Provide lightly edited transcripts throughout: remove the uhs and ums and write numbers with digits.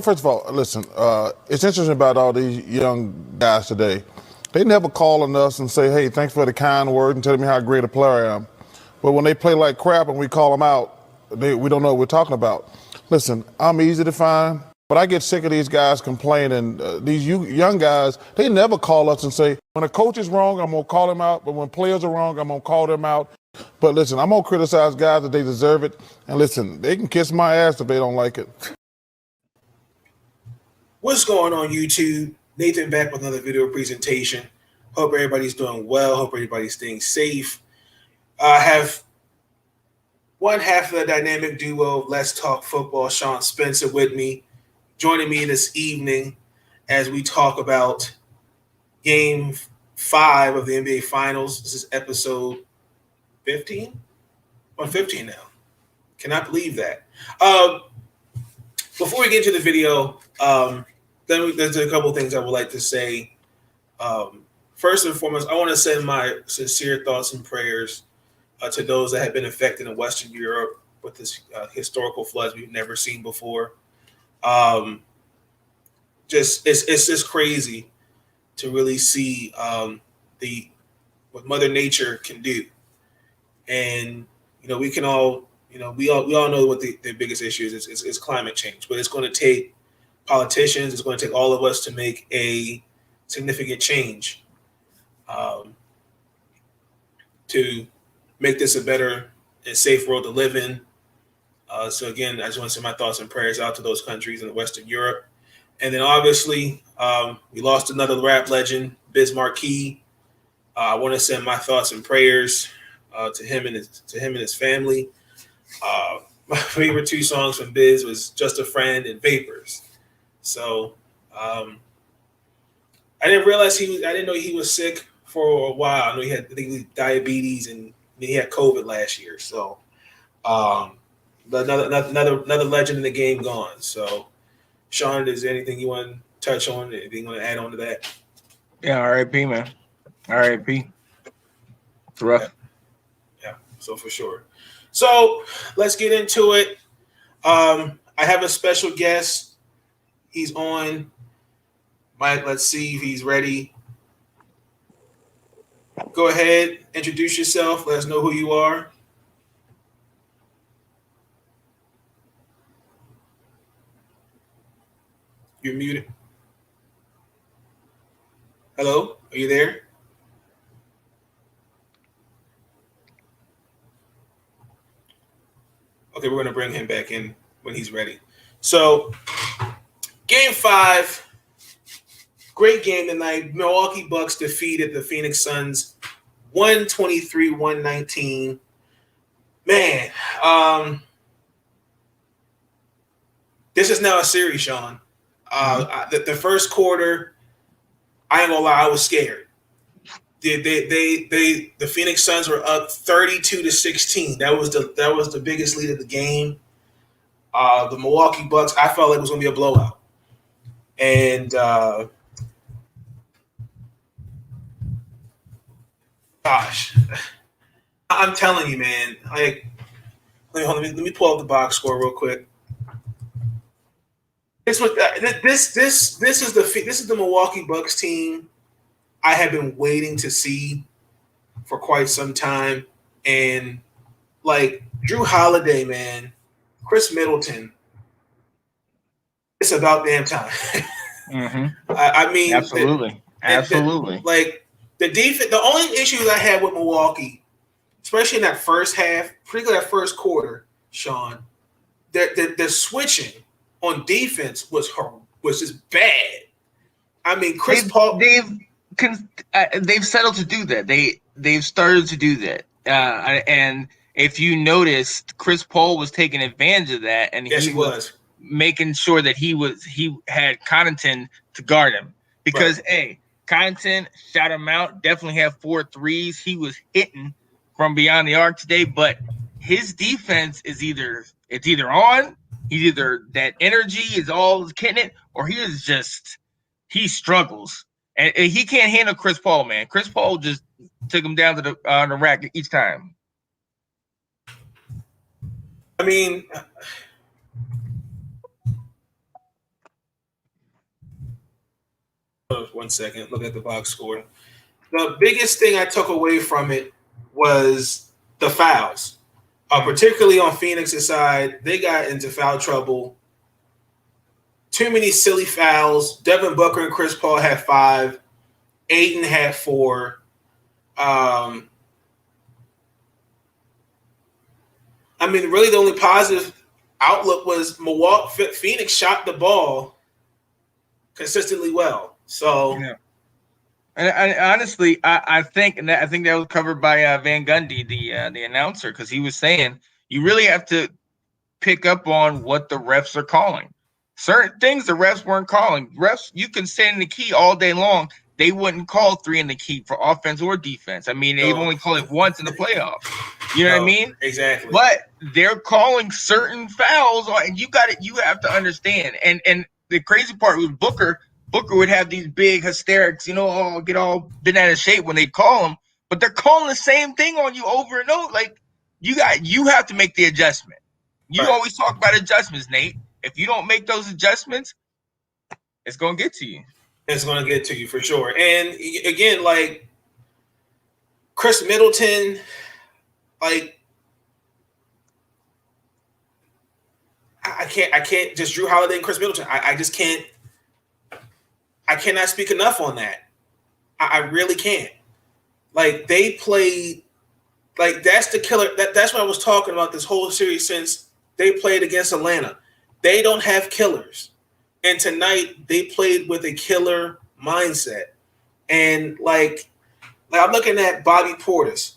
first of all, listen, it's interesting about all these young guys today. They never call on us and say, hey, thanks for the kind word and telling me how great a player I am. But when they play like crap and we call them out, we don't know what we're talking about. Listen, I'm easy to find, but I get sick of these guys complaining. These young guys, they never call us and say, when a coach is wrong, I'm going to call him out. But when players are wrong, I'm going to call them out. But listen, I'm going to criticize guys if they deserve it. And listen, they can kiss my ass if they don't like it. What's going on, YouTube? Nathan back with another video presentation. Hope everybody's doing well. Hope everybody's staying safe. I have one half of the dynamic duo of Let's Talk Football, Sean Spencer, with me, joining me this evening as we talk about Game 5 of the NBA Finals. This is episode 15? I'm 15 now. Cannot believe that. Before we get into the video, there's a couple of things I would like to say. First and foremost, I want to send my sincere thoughts and prayers to those that have been affected in Western Europe with this historical floods we've never seen before. It's just crazy to really see what Mother Nature can do, and we can all we all know what the biggest issue is. It's climate change, but it's going to take politicians. It's going to take all of us to make a significant change to make this a better and safe world to live in. So again, I just want to send my thoughts and prayers out to those countries in Western Europe. And then obviously, we lost another rap legend, Biz Markie. I want to send my thoughts and prayers to him and his family. My favorite two songs from Biz was Just a Friend and Vapors. So I didn't know he was sick for a while. I know he had diabetes and he had COVID last year. So another legend in the game gone. So Sean, is there anything you want to touch on? Anything you want to add on to that? Yeah, R.I.P. man. R.I.P. It's rough. Yeah, so for sure. So let's get into it. I have a special guest. He's on. Mike, let's see if he's ready. Go ahead, introduce yourself. Let us know who you are. You're muted. Hello, are you there? Okay, we're going to bring him back in when he's ready. So, Game 5. Great game tonight. Milwaukee Bucks defeated the Phoenix Suns 123-119. Man, this is now a series, Sean. The first quarter, I ain't gonna lie, I was scared. The Phoenix Suns were up 32-16. That was the biggest lead of the game. The Milwaukee Bucks, I felt like it was gonna be a blowout. And gosh, I'm telling you, man. Like, let me pull up the box score real quick. This is the Milwaukee Bucks team I have been waiting to see for quite some time, and like Drew Holiday, man, Chris Middleton, it's about damn time. Mm-hmm. I mean, absolutely. Like the defense. The only issues I had with Milwaukee, especially in that first half, particularly that first quarter, Sean, the switching on defense was just bad. I mean, Paul. They've settled to do that. They've started to do that. And if you noticed, Chris Paul was taking advantage of that, and yes, he was making sure that he had Connaughton to guard him because Connaughton shot him out. Definitely had 4 threes. He was hitting from beyond the arc today, but his defense is either on. He's either that energy is all getting it, or he struggles. And he can't handle Chris Paul, man. Chris Paul just took him down to the rack each time. I mean, on 1 second. Look at the box score. The biggest thing I took away from it was the fouls, particularly on Phoenix's side. They got into foul trouble. Too many silly fouls. Devin Booker and Chris Paul had 5. Aiden had 4. I mean, really the only positive outlook was Phoenix shot the ball consistently well. So, yeah. And honestly, I think that was covered by Van Gundy, the announcer, because he was saying you really have to pick up on what the refs are calling. Certain things the refs weren't calling. Refs, you can stand in the key all day long. They wouldn't call 3 in the key for offense or defense. I mean, they've only called it once in the playoffs. You know what I mean? Exactly. But they're calling certain fouls, and you have to understand. And the crazy part was Booker would have these big hysterics, get all bent out of shape when they call them. But they're calling the same thing on you over and over. Like you have to make the adjustment. You always talk about adjustments, Nate. If you don't make those adjustments, it's going to get to you. It's going to get to you for sure. And again, like Chris Middleton, like I can't just Drew Holiday and Chris Middleton. I just can't. I cannot speak enough on that. I really can't. Like they played, like that's the killer. That's what I was talking about this whole series since they played against Atlanta. They don't have killers. And tonight they played with a killer mindset. And like I'm looking at Bobby Portis.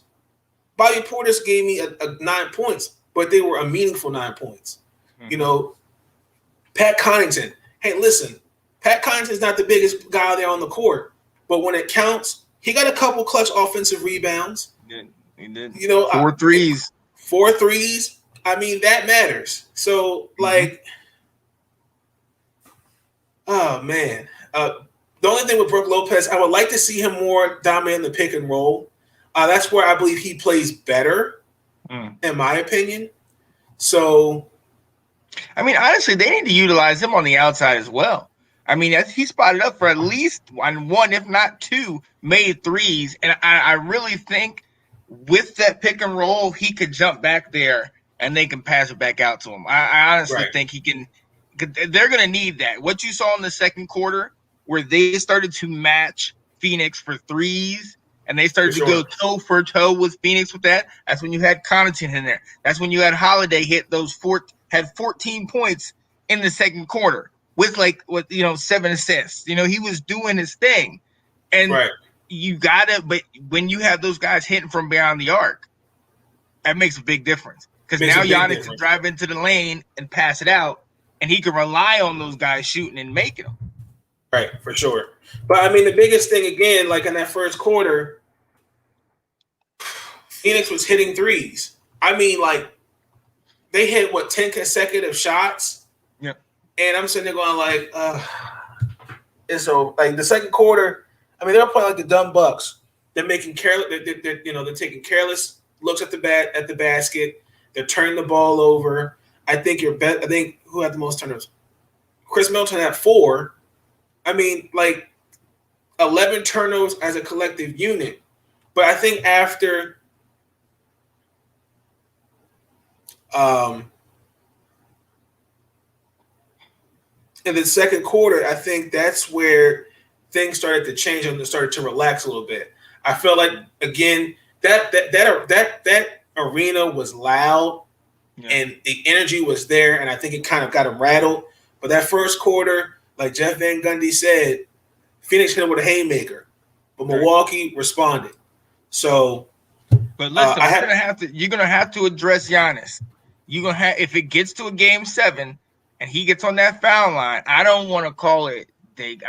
Bobby Portis gave me a 9 points, but they were a meaningful 9 points. Mm-hmm. Pat Connaughton. Hey, listen, Pat Connaughton's not the biggest guy there on the court, but when it counts, he got a couple clutch offensive rebounds. He did. 4 threes. 4 threes. I mean, that matters. So, like, oh, man. The only thing with Brook Lopez, I would like to see him more dominant in the pick and roll. That's where I believe he plays better, in my opinion. So, I mean, honestly, they need to utilize him on the outside as well. I mean, he spotted up for at least one, if not 2, made threes. And I really think with that pick and roll, he could jump back there and they can pass it back out to him. I honestly think he can. They're going to need that. What you saw in the second quarter where they started to match Phoenix for threes and they started to go toe for toe with Phoenix with that. That's when you had Connaughton in there. That's when you had Holiday hit had 14 points in the second quarter with 7 assists. He was doing his thing. And but when you have those guys hitting from beyond the arc, that makes a big difference. Because now Giannis can drive into the lane and pass it out, and he can rely on those guys shooting and making them. Right, for sure. But, I mean, the biggest thing, again, like in that first quarter, Phoenix was hitting threes. I mean, like, they hit, 10 consecutive shots? Yep. And I'm sitting there going, and so, like, the second quarter, I mean, they're playing like the dumb Bucks. They're making they're taking careless looks at the basket. They're turning the ball over. I think who had the most turnovers? Chris Middleton had 4. I mean, like 11 turnovers as a collective unit. But I think after in the second quarter, I think that's where things started to change and started to relax a little bit. I felt like, again, that arena was loud and the energy was there, and I think it kind of got them rattled. But that first quarter, like Jeff Van Gundy said, Phoenix hit him with a haymaker, but Milwaukee responded. So, but listen, you're gonna have to address Giannis. If it gets to a game 7 and he gets on that foul line, I don't want to call it. They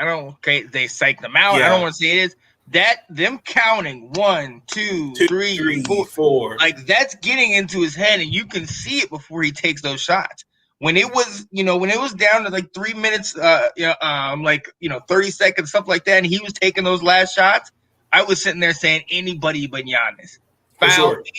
psych them out. Yeah. I don't want to say it is. That them counting 1, 2, 3, 4, like that's getting into his head, and you can see it before he takes those shots. When it was, when it was down to like 3 minutes, 30 seconds, stuff like that, and he was taking those last shots, I was sitting there saying anybody but Giannis,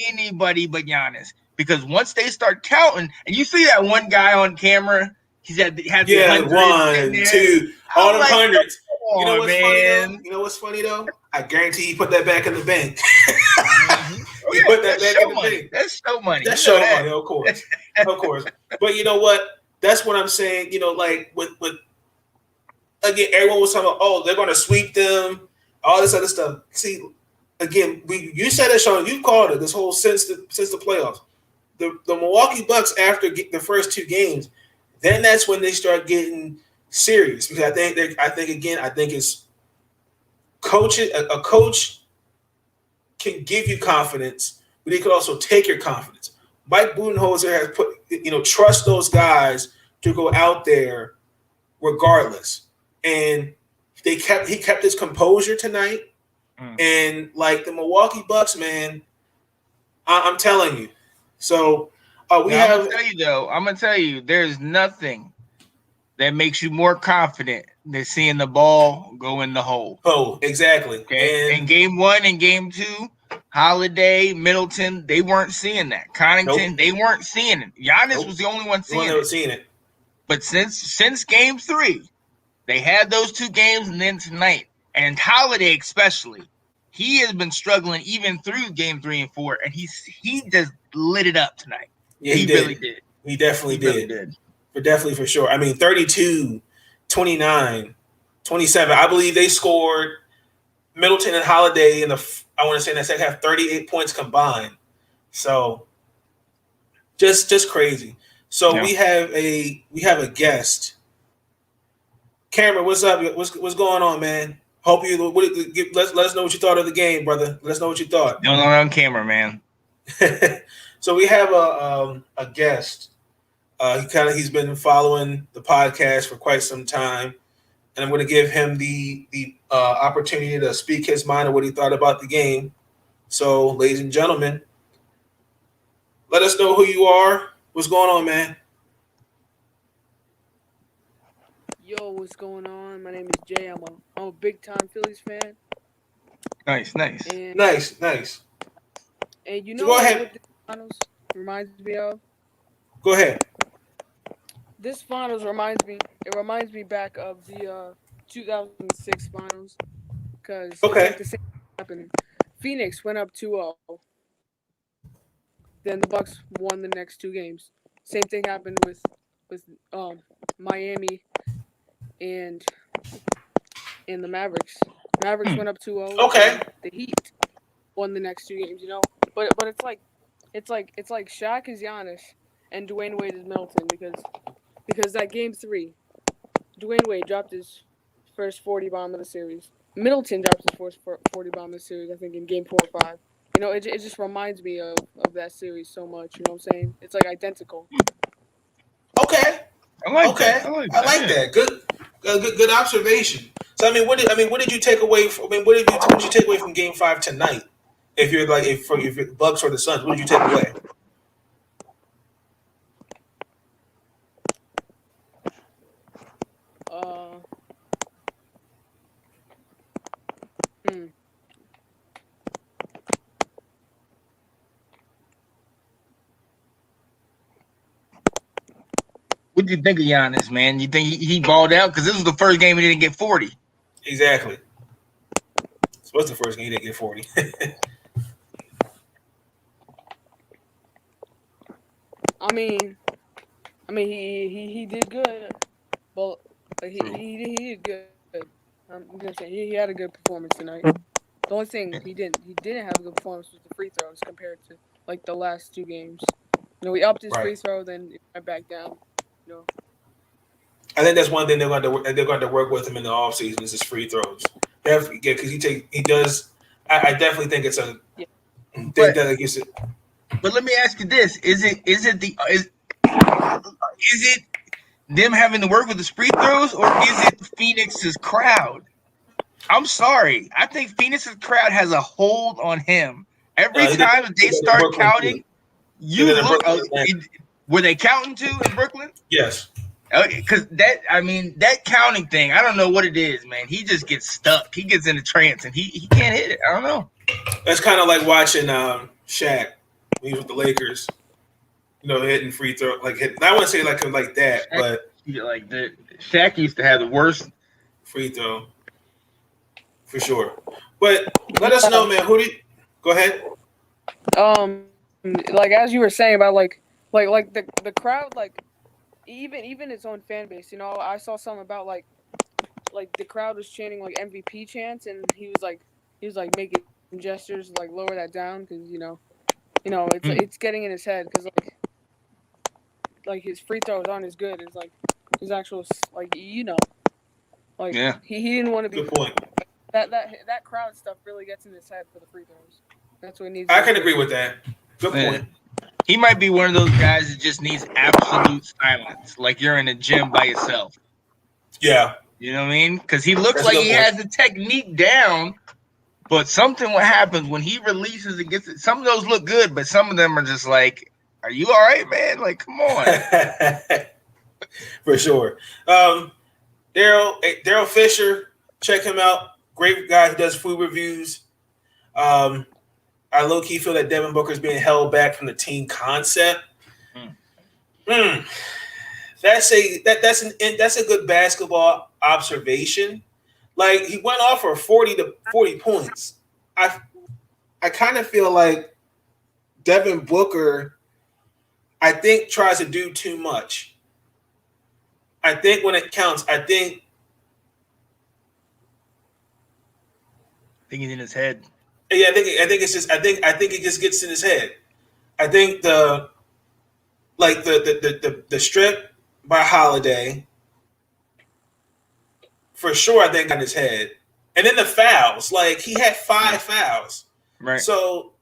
anybody but Giannis, because once they start counting, and you see that one guy on camera, he had 1, 2, all the hundreds. You know on, what's funny though? man. You know what's funny though? I guarantee he put that back in the bank. Oh, He put that that's back show in the money. bank. That's show money. That's You know show that. money, of course. Of course. But you know what? That's what I'm saying. You know, like with again, everyone was talking about, oh, they're gonna sweep them, all this other stuff. See, again, you said it, Sean, you called it this whole since the playoffs. The Milwaukee Bucks after the first two games, then that's when they start getting serious because I think it's coaching. A coach can give you confidence, but he could also take your confidence. Mike Budenholzer has put trust those guys to go out there regardless, and he kept his composure tonight. And like the Milwaukee Bucks, man, I'm telling you. So I'm gonna tell you, there's nothing that makes you more confident than seeing the ball go in the hole. Oh, exactly. Okay. And in game 1 and game 2, Holiday, Middleton, they weren't seeing that. Connington, They weren't seeing it. Giannis was the only one seeing it. But since game 3, they had those 2 games, and then tonight, and Holiday especially, he has been struggling even through game 3 and 4, and he just lit it up tonight. Yeah, he really did. He definitely did. Really did. Definitely for sure. I mean, 32, 29, 27. I believe they scored Middleton and Holiday in the second half 38 points combined. So just crazy. So we have a guest. Cameron, what's up? What's going on, man? Hope you let us know what you thought of the game, brother. Let us know what you thought. No, on camera, man. So we have a guest. He's been following the podcast for quite some time, and I'm going to give him the opportunity to speak his mind of what he thought about the game. So, ladies and gentlemen, let us know who you are. What's going on, man? Yo, what's going on? My name is Jay. I'm a big time Phillies fan. Nice. And, Nice. And you So know go ahead. what this finals reminds me of? Go ahead. This finals reminds me back of the 2006 finals because it's like the same thing happening. Phoenix went up 2-0. Then the Bucks won the next 2 games. Same thing happened with Miami and the Mavericks. Mavericks went up 2-0. Okay. The Heat won the next 2 games, But it's like Shaq is Giannis and Dwayne Wade is Middleton because that game 3, Dwayne Wade dropped his first 40 bomb of the series. Middleton dropped his first 40 bomb of the series, I think, in game 4 or 5. It just reminds me of that series so much. You know what I'm saying? It's like identical. Okay. I like that. Good observation. So what did you take away from? What did you take away from Game 5 tonight? If you're if the Bucks or the Suns, what did you take away? What do you think of Giannis, man? You think he balled out? Because this was the first game he didn't get 40. Exactly. This was the first game he didn't get 40. I mean, he did good. Well, he did good. I'm gonna say he had a good performance tonight. The only thing he didn't have a good performance was the free throws compared to like the last 2 games. He upped his free throw, then he went back down. I think that's one thing they're going to work with him in the offseason is his free throws. Definitely, because he does. I definitely think it's a. Yeah. But let me ask you this: is it them having to work with the free throws, or is it Phoenix's crowd? I'm sorry, I think Phoenix's crowd has a hold on him. Every time they start counting, were they counting too in Brooklyn? Yes. Because that counting thing, I don't know what it is, man. He just gets stuck. He gets in a trance and he can't hit it. I don't know. That's kind of like watching Shaq when he was with the Lakers. Hitting free throw I wouldn't say like that, but like Shaq used to have the worst free throw. for sure. But let us know, man. Who do you go ahead? Like as you were saying about like the crowd, like even its own fan base, you know, I saw something about like the crowd was chanting like MVP chants, and he was like making gestures to, like lower that down because you know it's getting in his head because like his free throws aren't as good as like his actual like like Yeah. he didn't want to be. Good point. That crowd stuff really gets in his head for the free throws. That's what he needs. I can agree with that. Good point. He might be one of those guys that just needs absolute silence, like you're in a gym by yourself. Yeah. You know what I mean? Because he looks That's a like good he point. has the technique down, but something what happens when he releases and gets it. Some of those look good, but some of them are just like, "Are you all right, man? Like, come on." For sure. Daryl Fisher, check him out. Great guy who does food reviews. I low key feel that Devin Booker is being held back from the team concept. That's a good basketball observation. Like he went off for 40 points. I kind of feel like Devin Booker, I think, tries to do too much. I think when it counts, I think he's in his head. Yeah, I think it's just I think it just gets in his head. I think the strip by Holiday for sure. I think in his head, and then the fouls. Like he had 5 fouls. Right. So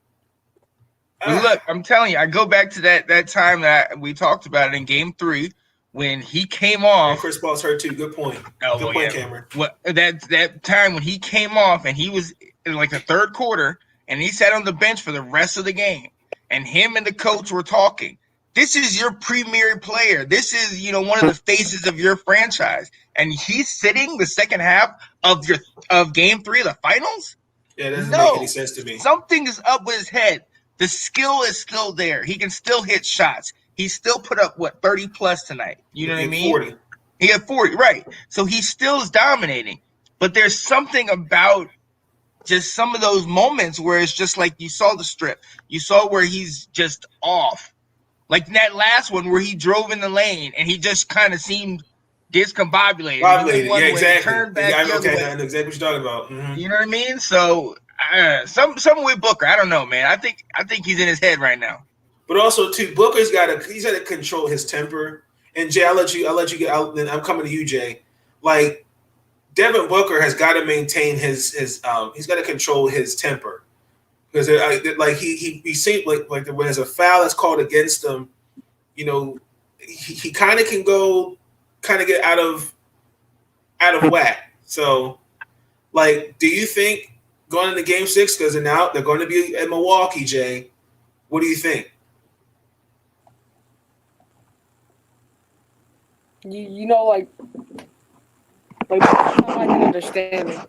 look, I'm telling you, I go back to that time that we talked about it in Game 3 when he came off. And Chris Paul's hurt too. Good point. Good point, Cameron. What that time when he came off and he was in like the third quarter and he sat on the bench for the rest of the game, and him and the coach were talking. This is your premier player. This is, one of the faces of your franchise. And he's sitting the second half of Game 3 of the finals? Yeah, that doesn't make any sense to me. Something is up with his head. The skill is still there. He can still hit shots. He still put up, 30 plus tonight? You know what I mean? 40. He had 40, right. So he still is dominating. But there's something about just some of those moments where it's just like you saw the strip. You saw where he's just off. Like that last one where he drove in the lane and he just kind of seemed discombobulated. Yeah, exactly. Turned back I the other way. know exactly what you're talking about. Mm-hmm. You know what I mean? So some with Booker, I don't know, man. I think he's in his head right now. But also too, Booker's got to control his temper. And Jay, I'll let you get out. Then I'm coming to you, Jay. Like Devin Booker has got to maintain his he's got to control his temper because he seems like when there's a foul that's called against him, he kind of can get out of whack. So, like, do you think going into Game 6 because they're going to be at Milwaukee, Jay? What do you think? I can understand it.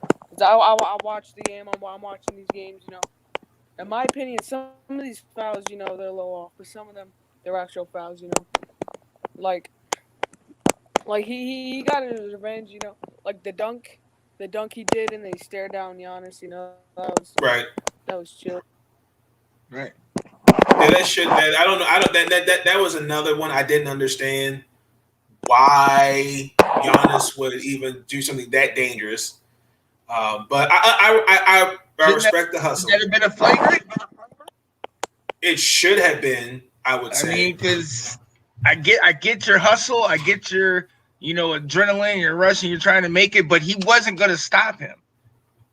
I watch the game. I'm watching these games. In my opinion, some of these fouls, they're a little off, but some of them, they're actual fouls. Like he got his revenge. Like the dunk he did, and they stared down Giannis. That was chill. Right. Yeah, I don't know. That was another one I didn't understand. Why Giannis would even do something that dangerous. But I respect the hustle. Should that have been a flagrant? It should have been, I would say. I mean, because I get your hustle, I get your, adrenaline, you're rushing, you're trying to make it, but he wasn't going to stop him.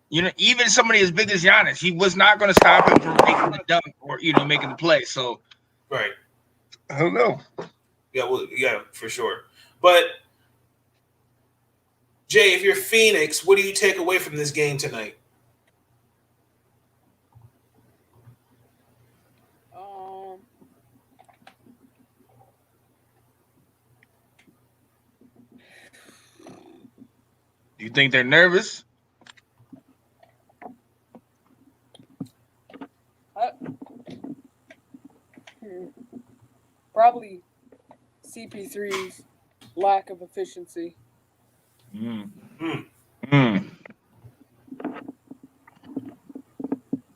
Even somebody as big as Giannis, he was not going to stop him from making the dunk or, making the play. So, right. I don't know. Yeah, for sure. But Jay, if you're Phoenix, what do you take away from this game tonight? You think they're nervous? Probably CP3's lack of efficiency.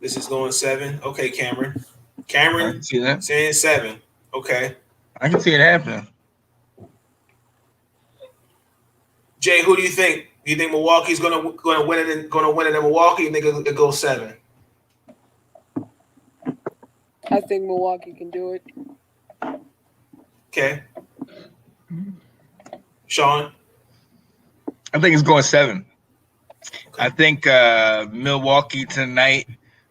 This is going 7. Okay, Cameron. I Cameron can see that. saying 7. Okay. I can see it happening. Jay, who do you think? Do you think Milwaukee's gonna win it? Going to win it in Milwaukee? And think it goes 7. I think Milwaukee can do it. Okay. Sean. I think it's going 7. I think Milwaukee tonight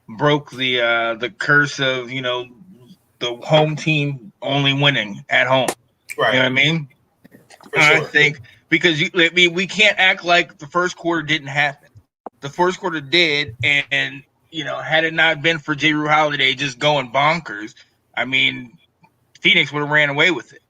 broke the curse of the home team only winning at home. Right. You know what I mean? For sure. I think because we can't act like the first quarter didn't happen. The first quarter did, and had it not been for Jrue Holiday just going bonkers, I mean, Phoenix would have ran away with it.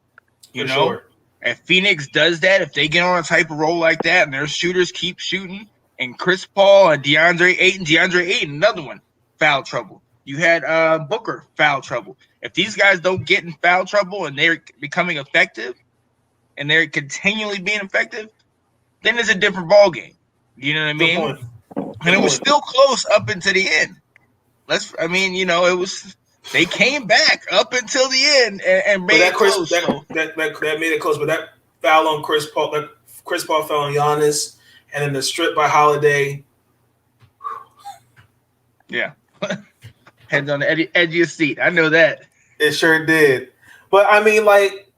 You know, sure. If Phoenix does that, if they get on a type of roll like that, and their shooters keep shooting, and Chris Paul and DeAndre Ayton, another one, foul trouble. You had Booker, foul trouble. If these guys don't get in foul trouble and they're becoming effective, and they're continually being effective, then it's a different ballgame. You know what I mean? Good point. And it was still close up until the end. It was. They came back up until the end and made it close. That made it close. But that foul on Chris Paul, Chris Paul foul on Giannis, and then the strip by Holiday. Yeah, heads on the edge of your seat. I know that. It sure did. But I mean, like,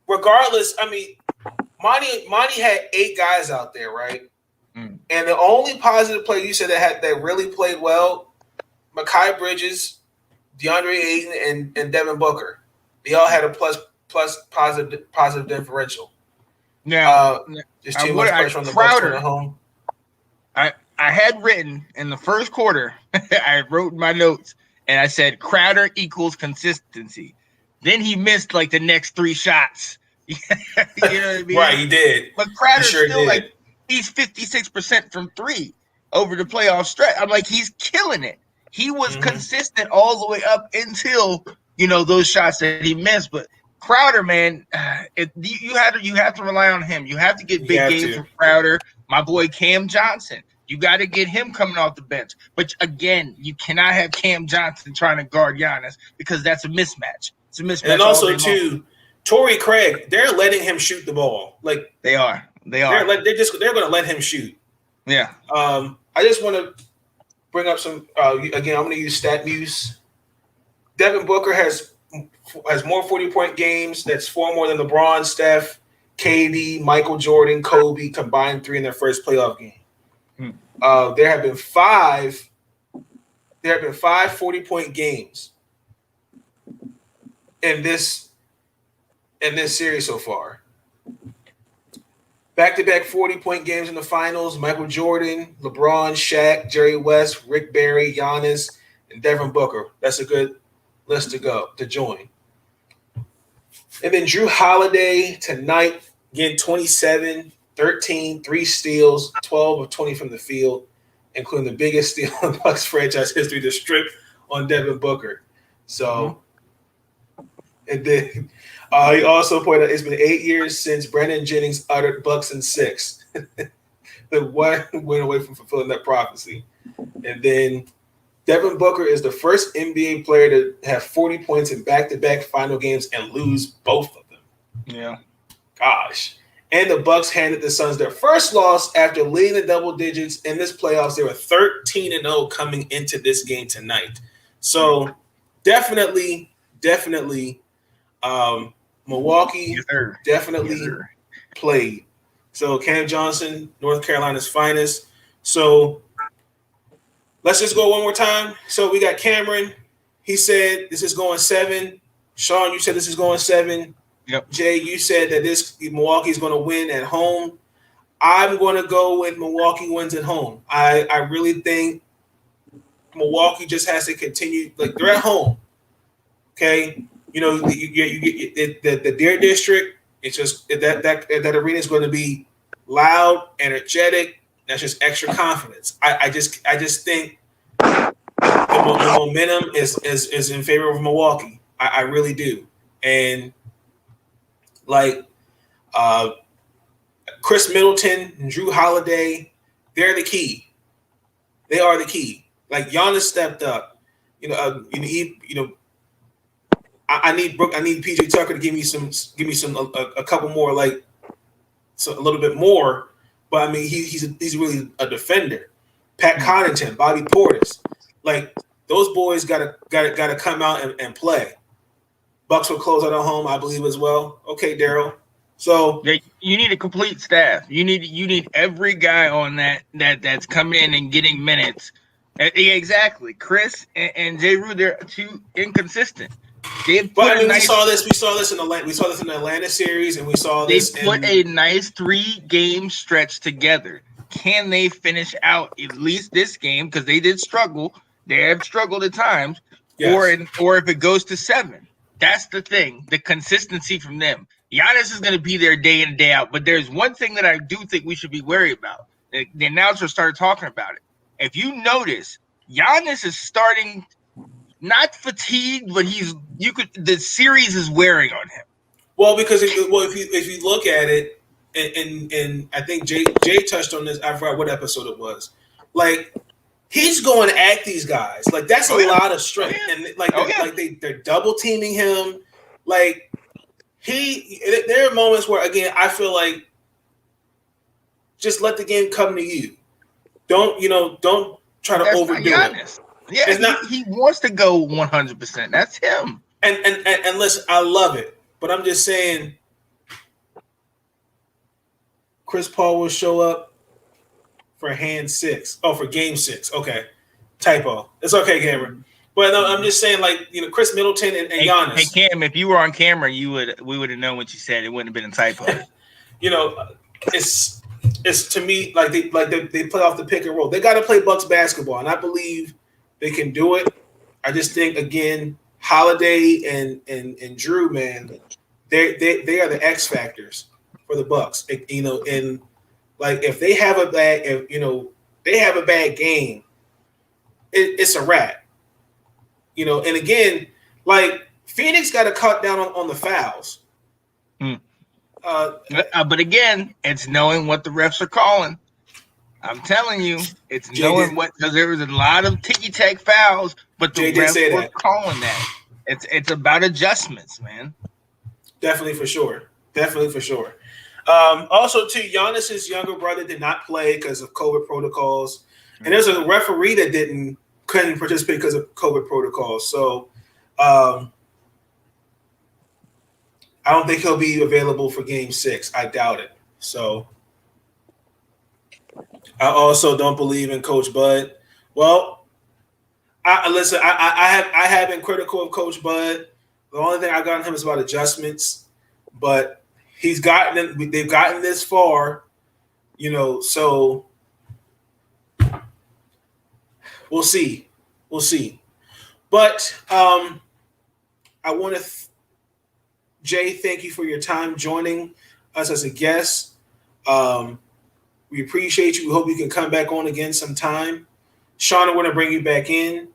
regardless, I mean, Monty had 8 guys out there, right? Mm. And the only positive player you said that really played well, Mikal Bridges, DeAndre Ayton, and Devin Booker. They all had a plus positive differential. Now, just too much pressure on the Bucks at home. I had written in the first quarter, I wrote in my notes, and I said Crowder equals consistency. Then he missed like the next 3 shots. You know what I mean? Right, he did. But Crowder sure still did. like he's 56% from 3 over the playoff stretch. I'm like, he's killing it. He was consistent all the way up until those shots that he missed. But Crowder, man, you have to rely on him. You have to get big games from Crowder. My boy Cam Johnson, you got to get him coming off the bench. But again, you cannot have Cam Johnson trying to guard Giannis because that's a mismatch. It's a mismatch. And also too, Torrey Craig, they're letting him shoot the ball. Like they are. They're going to let him shoot. Yeah. I just want to bring up some. Again, I'm going to use StatMuse. Devin Booker has more 40-point games. That's 4 more than LeBron, Steph, KD, Michael Jordan, Kobe combined 3 in their first playoff game. There have been 5 40-point games in this series so far. Back-to-back 40-point games in the finals. Michael Jordan, LeBron, Shaq, Jerry West, Rick Barry, Giannis, and Devin Booker. That's a good list to join. And then Jrue Holiday tonight, again, 27, 13, 3 steals, 12 of 20 from the field, including the biggest steal in Bucks franchise history, the strip on Devin Booker. So, and then he also pointed out it's been 8 years since Brandon Jennings uttered Bucks in 6. The one went away from fulfilling that prophecy. And then Devin Booker is the first NBA player to have 40 points in back-to-back final games and lose both of them. Yeah. Gosh. And the Bucks handed the Suns their first loss after leading the double digits in this playoffs. They were 13-0 coming into this game tonight. So definitely, Milwaukee definitely played. So Cam Johnson, North Carolina's finest. So let's just go one more time. So we got Cameron. He said this is going 7. Sean, you said this is going 7. Yep. Jay, you said that Milwaukee is going to win at home. I'm going to go with Milwaukee wins at home. I really think Milwaukee just has to continue. Like, they're at home. Okay, you get the Deer District. It's just that arena is going to be loud, energetic. That's just extra confidence. I just think the momentum is in favor of Milwaukee. I really do. And like Chris Middleton and Jrue Holiday, they're the key. They are the key. Like Giannis stepped up. I need PJ Tucker to give me a couple more, like a little bit more. But I mean, he's really a defender. Pat Connaughton, Bobby Portis, like those boys gotta come out and play. Bucks will close out at home, I believe, as well. Okay, Daryl. So you need a complete staff. You need every guy on that's coming in and getting minutes. Yeah, exactly. Chris and J. Rue, they're too inconsistent. We saw this in the Atlanta series, and we saw this. They put a nice 3-game stretch together. Can they finish out at least this game? Because they did struggle. They have struggled at times. Yes. Or if it goes to 7, that's the thing. The consistency from them. Giannis is going to be there day in and day out. But there's one thing that I do think we should be worried about. The announcer started talking about it. If you notice, Giannis is starting. Not fatigued, but the series is wearing on him. Well, because if you look at it, and I think Jay touched on this. I forgot what episode it was. Like he's going at these guys. Like that's a lot of strength, and they're double teaming him. Like there are moments where again I feel like just let the game come to you. Don't try to overdo it. Yeah, he wants to go 100%. That's him. And listen, I love it, but I'm just saying, Chris Paul will show up for game 6. Okay, typo. It's okay, Cameron. But no, I'm just saying, Chris Middleton and Giannis. Hey, Cam, if you were on camera, we would have known what you said. It wouldn't have been a typo. It's to me like they play off the pick and roll. They got to play Bucks basketball, and I believe they can do it. I just think again, Holiday and Drew, man, they are the X factors for the Bucks. And like if they have a bad game, it's a wrap. And again, like Phoenix got to cut down on the fouls. But again, it's knowing what the refs are calling. I'm telling you, it's knowing because there was a lot of ticky-tack fouls, but the refs were calling that. It's about adjustments, man. Definitely for sure. Also, too, Giannis's younger brother did not play because of COVID protocols, and there's a referee that couldn't participate because of COVID protocols. So, I don't think he'll be available for Game 6. I doubt it. So. I also don't believe in Coach Bud. Well, I have been critical of Coach Bud. The only thing I got on him is about adjustments, but they've gotten this far, so we'll see. But I want to Jay, thank you for your time joining us as a guest. We appreciate you. We hope you can come back on again sometime. Sean, I want to bring you back in.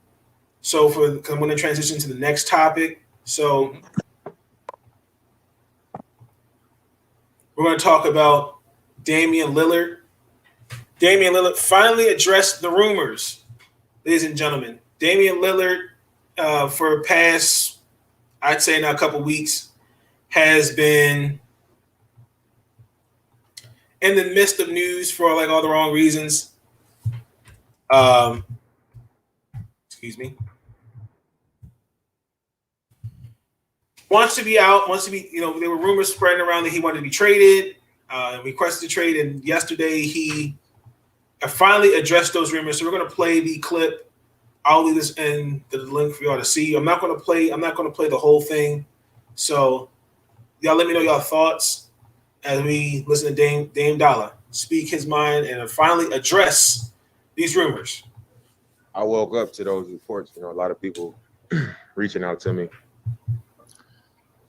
So I'm going to transition to the next topic. So we're going to talk about Damian Lillard. Damian Lillard finally addressed the rumors, ladies and gentlemen. Damian Lillard, for past, I'd say now a couple weeks, has been in the midst of news for all the wrong reasons. Excuse me. Wants to be out, there were rumors spreading around that he wanted to be traded, requested a trade, and yesterday he finally addressed those rumors. So we're going to play the clip. I'll leave this in the link for y'all to see. I'm not going to play the whole thing. So y'all let me know y'all thoughts as we listen to Dame Dollar speak his mind and finally address these rumors. I woke up to those reports. A lot of people reaching out to me.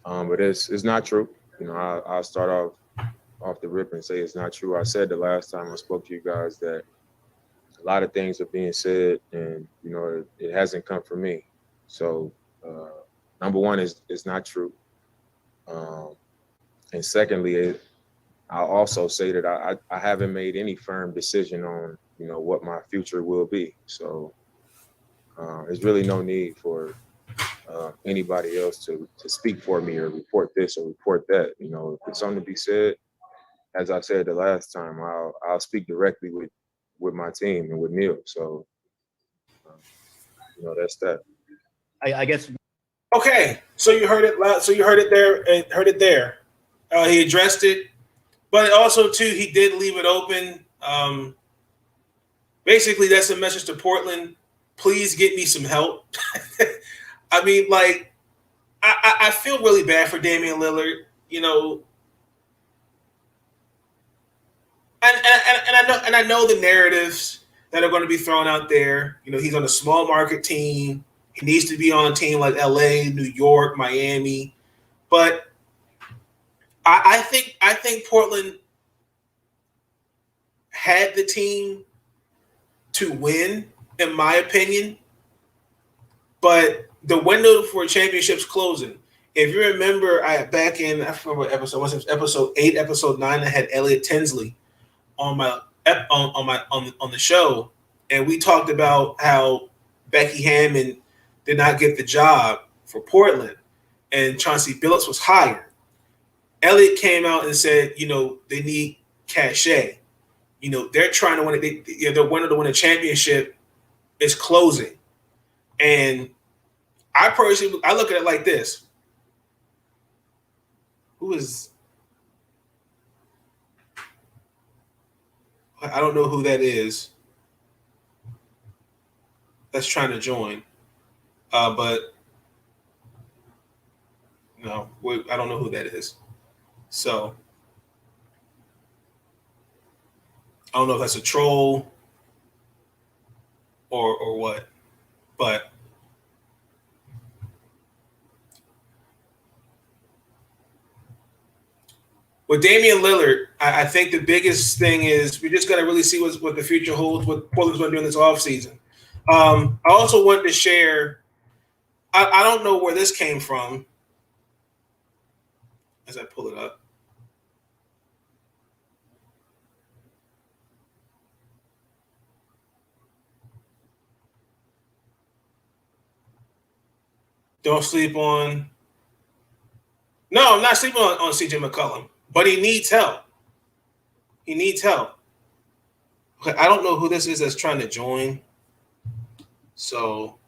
But it's not true. I'll start off the rip and say it's not true. I said the last time I spoke to you guys that a lot of things are being said, and it hasn't come from me. So number one is it's not true. And secondly, I'll also say that I haven't made any firm decision on what my future will be. So There's really no need for anybody else to speak for me or report this or report that. You know, if it's something to be said, as I said the last time, I'll speak directly with my team and with Neil. So, you know, that's that. I guess. Okay, so you heard it loud. So you heard it there. Heard it there. He addressed it, but also too, he did leave it open. Basically, that's a message to Portland. Please get me some help. I mean, like, I feel really bad for Damian Lillard. You know, and I know the narratives that are going to be thrown out there. You know, he's on a small market team. He needs to be on a team like LA, New York, Miami. But I think Portland had the team to win, in my opinion. But the window for championships closing. If you remember, back in, I forget what episode was it, episode 8, episode 9, I had Elliot Tinsley on the show, and we talked about how Becky Hammond did not get the job for Portland, and Chauncey Billups was hired. Elliot came out and said, you know, they need cachet. You know, they're trying to win it. They're wanting to win a championship. It's closing, and I look at it like this. I don't know who that is that's trying to join. But no, I don't know who that is. So I don't know if that's a troll or what, but with Damian Lillard, I think the biggest thing is we just got to really see what the future holds, what Portland's going to do in this offseason. I also wanted to share, I don't know where this came from as I pull it up. Don't sleep on. No, I'm not sleeping on CJ McCollum, but he needs help. He needs help. I don't know who this is that's trying to join. So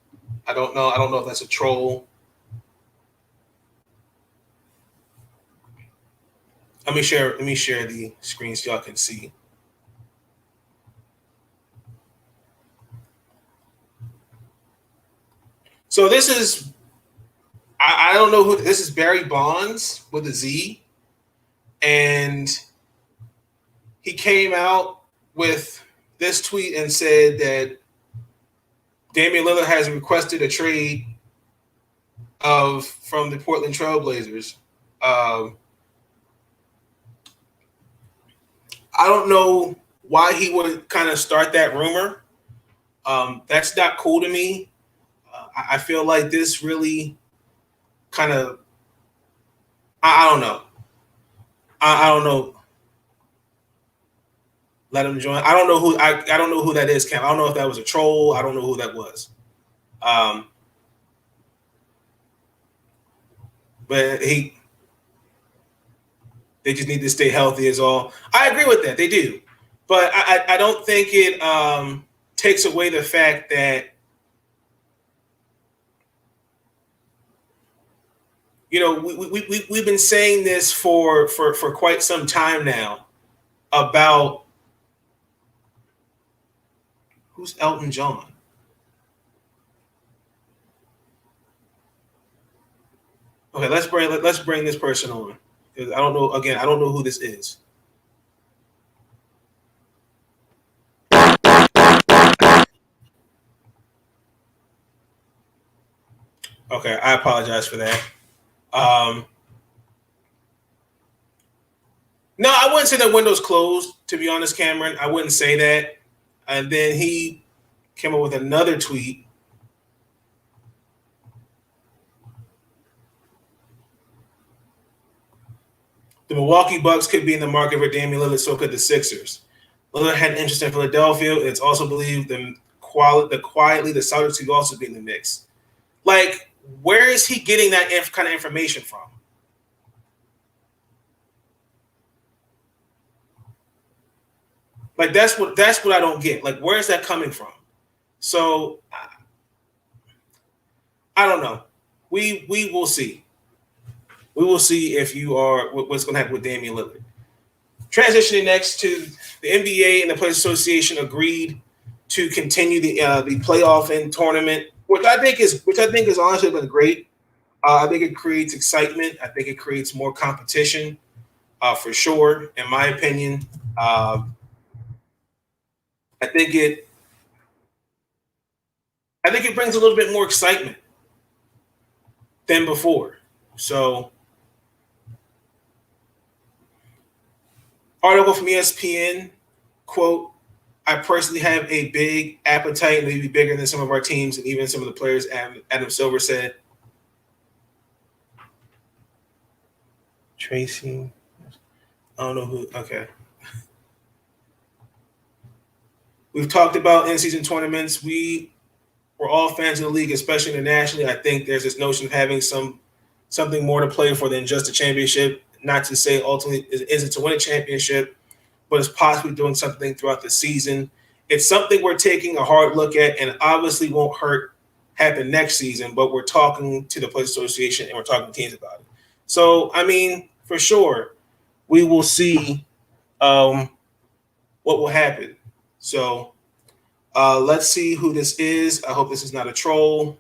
I don't know. I don't know if that's a troll. Let me share the screen so y'all can see. So this is, I don't know who this is. Barry Bonds with a Z, and he came out with this tweet and said that Damian Lillard has requested a trade from the Portland Trailblazers. I don't know why he would kind of start that rumor. That's not cool to me. I feel like this really kind of, I don't know. I don't know. Let him join. I don't know who I don't know who that is, Cam. I don't know if that was a troll. I don't know who that was. But they just need to stay healthy is all. I agree with that. They do. But I don't think it takes away the fact that, you know, we've been saying this for quite some time now about who's Elton John. Okay, let's bring this person on. Because I don't know. Again, I don't know who this is. Okay, I apologize for that. No, I wouldn't say that window's closed, to be honest, Cameron. I wouldn't say that. And then he came up with another tweet. The Milwaukee Bucks could be in the market for Damian Lillard, so could the Sixers. Lillard had interest in Philadelphia. It's also believed the quietly the Celtics could also be in the mix. Like, where is he getting that kind of information from? Like, that's what I don't get. Like, where is that coming from? So I don't know. We will see. We will see if you are what's going to happen with Damian Lillard. Transitioning next to the NBA and the Players Association agreed to continue the playoff and tournament, which I think is honestly been great. I think it creates excitement. I think it creates more competition, for sure. In my opinion, I think it brings a little bit more excitement than before. So, article from ESPN, quote, I personally have a big appetite, maybe bigger than some of our teams and even some of the players, Adam Silver said. Tracy, I don't know who, okay. We've talked about in-season tournaments. We're all fans of the league, especially internationally. I think there's this notion of having something more to play for than just a championship. Not to say ultimately isn't to win a championship, but it's possibly doing something throughout the season. It's something we're taking a hard look at, and obviously won't happen next season, but we're talking to the Players Association and we're talking to teams about it. So, I mean, for sure, we will see what will happen. So let's see who this is. I hope this is not a troll.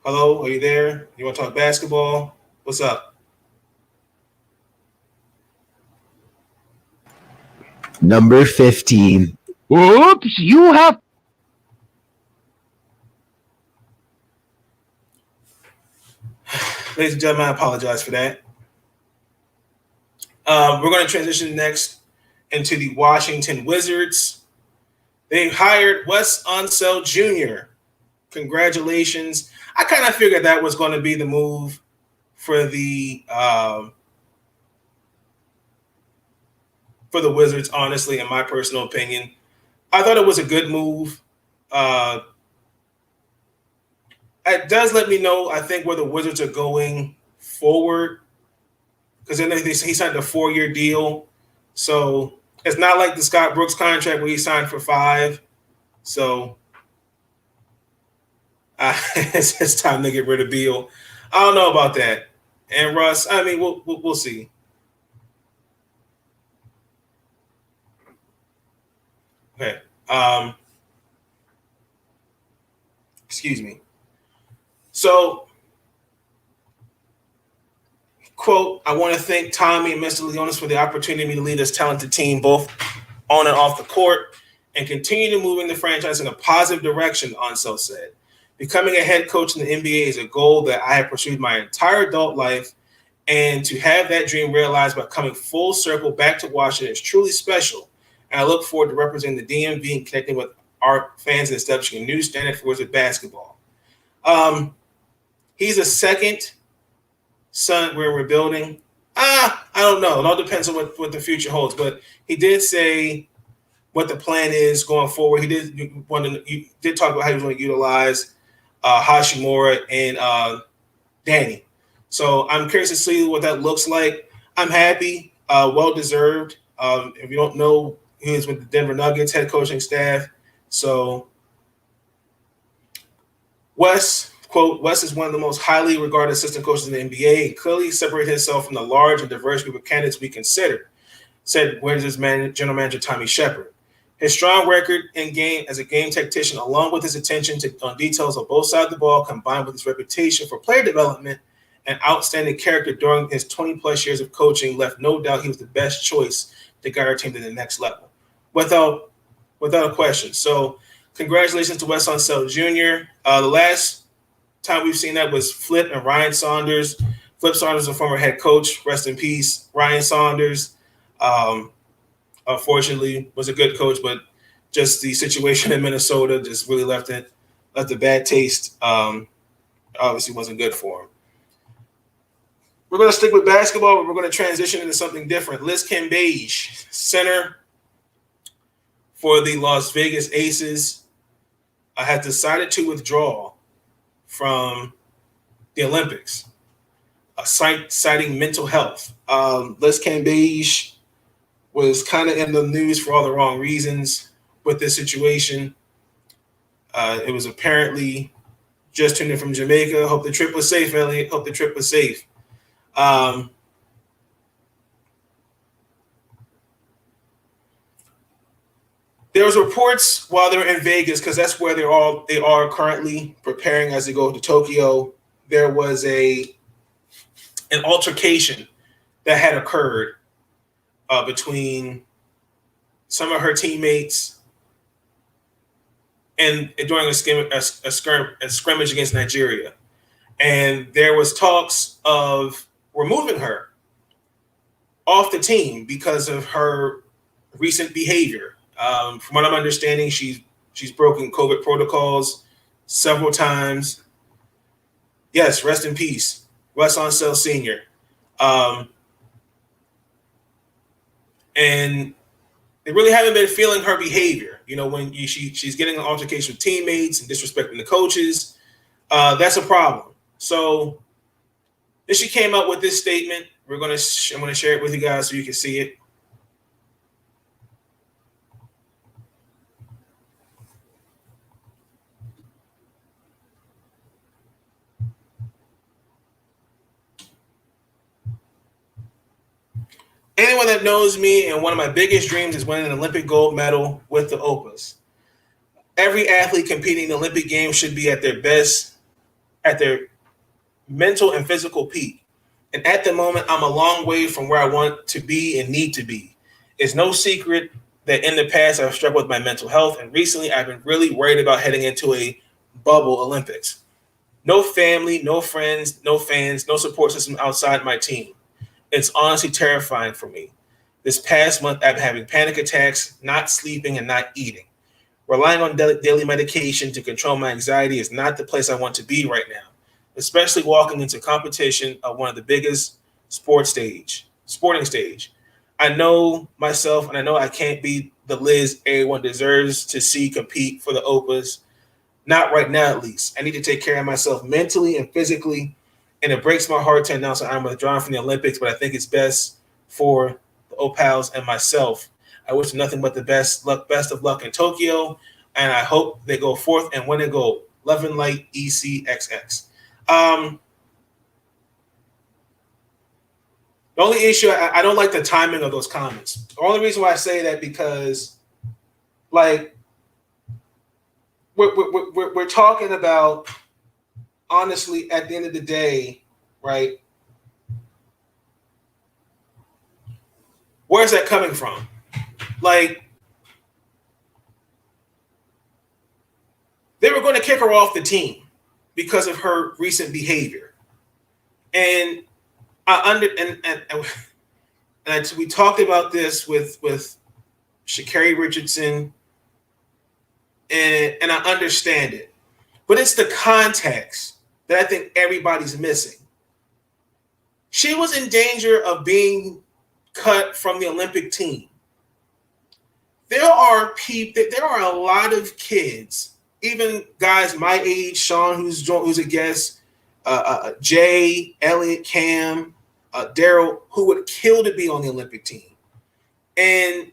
Hello, are you there? You want to talk basketball? What's up? Number 15. Oops, you have. Ladies and gentlemen, I apologize for that. We're going to transition next into the Washington Wizards. They hired Wes Unseld Jr. Congratulations. I kind of figured that was going to be the move for the Wizards, honestly, in my personal opinion. I thought it was a good move. It does let me know, I think, where the Wizards are going forward, because then he signed a 4-year deal. So it's not like the Scott Brooks contract where he signed for 5. So it's time to get rid of Beal. I don't know about that. And Russ, I mean, we'll see. Okay. Excuse me. So, quote, I want to thank Tommy and Mr. Leonis for the opportunity to lead this talented team both on and off the court and continue to moving the franchise in a positive direction, Unseld said. Becoming a head coach in the NBA is a goal that I have pursued my entire adult life, and to have that dream realized by coming full circle back to Washington is truly special. And I look forward to representing the DMV and connecting with our fans and establishing a new standard for Wizard basketball. He's a second son where we're building. I don't know. It all depends on what the future holds. But he did say what the plan is going forward. He did talk about how he was going to utilize Hashimura and Danny. So I'm curious to see what that looks like. I'm happy, well-deserved. If you don't know, he was with the Denver Nuggets head coaching staff. So Wes, quote, Wes is one of the most highly regarded assistant coaches in the NBA and clearly separated himself from the large and diverse group of candidates we consider, said Wizards general manager Tommy Shepard. His strong record in game as a game tactician, along with his attention on details on both sides of the ball, combined with his reputation for player development and outstanding character during his 20-plus years of coaching, left no doubt he was the best choice to guide our team to the next level, without a question. So congratulations to Wes Unseld Jr. The last time we've seen that was Flip and Ryan Saunders. Flip Saunders, a former head coach, rest in peace. Ryan Saunders, unfortunately, was a good coach, but just the situation in Minnesota just really left a bad taste. Obviously wasn't good for him. We're going to stick with basketball, but we're going to transition into something different. Liz Cambage, center for the Las Vegas Aces have decided to withdraw from the Olympics, citing mental health. Les Cambage was kind of in the news for all the wrong reasons with this situation. It was apparently just tuned in from Jamaica. Hope the trip was safe, Elliot. Hope the trip was safe. There was reports while they were in Vegas, because that's where they are currently preparing as they go to Tokyo. There was an altercation that had occurred between some of her teammates and during a scrimmage against Nigeria. And there was talks of removing her off the team because of her recent behavior. From what I'm understanding, she's broken COVID protocols several times. Yes, rest in peace, Wes Unseld Sr. And they really haven't been feeling her behavior. You know, when she's getting an altercation with teammates and disrespecting the coaches, that's a problem. So then she came up with this statement. I'm going to share it with you guys so you can see it. Anyone that knows me, and one of my biggest dreams is winning an Olympic gold medal with the Opus. Every athlete competing in the Olympic Games should be at their best, at their mental and physical peak. And at the moment, I'm a long way from where I want to be and need to be. It's no secret that in the past I've struggled with my mental health, and recently I've been really worried about heading into a bubble Olympics. No family, no friends, no fans, no support system outside my team. It's honestly terrifying for me. This past month, I've been having panic attacks, not sleeping, and not eating. Relying on daily medication to control my anxiety is not the place I want to be right now, especially walking into competition of one of the biggest sporting stage. I know myself, and I know I can't be the Liz everyone deserves to see compete for the Opus. Not right now, at least. I need to take care of myself mentally and physically. And it breaks my heart to announce that I'm withdrawing from the Olympics, but I think it's best for the Opals and myself. I wish nothing but the best of luck in Tokyo, and I hope they go forth and win a gold. Love and light, ECXX. The only issue, I don't like the timing of those comments. The only reason why I say that because, like, we're talking about, honestly, at the end of the day, right? Where's that coming from? Like, they were going to kick her off the team because of her recent behavior, and we talked about this with Sha'Carri Richardson, and I understand it. But it's the context that I think everybody's missing. She was in danger of being cut from the Olympic team. There are a lot of kids, even guys my age, Sean, who's a guest, Jay, Elliot, Cam, Daryl, who would kill to be on the Olympic team. And,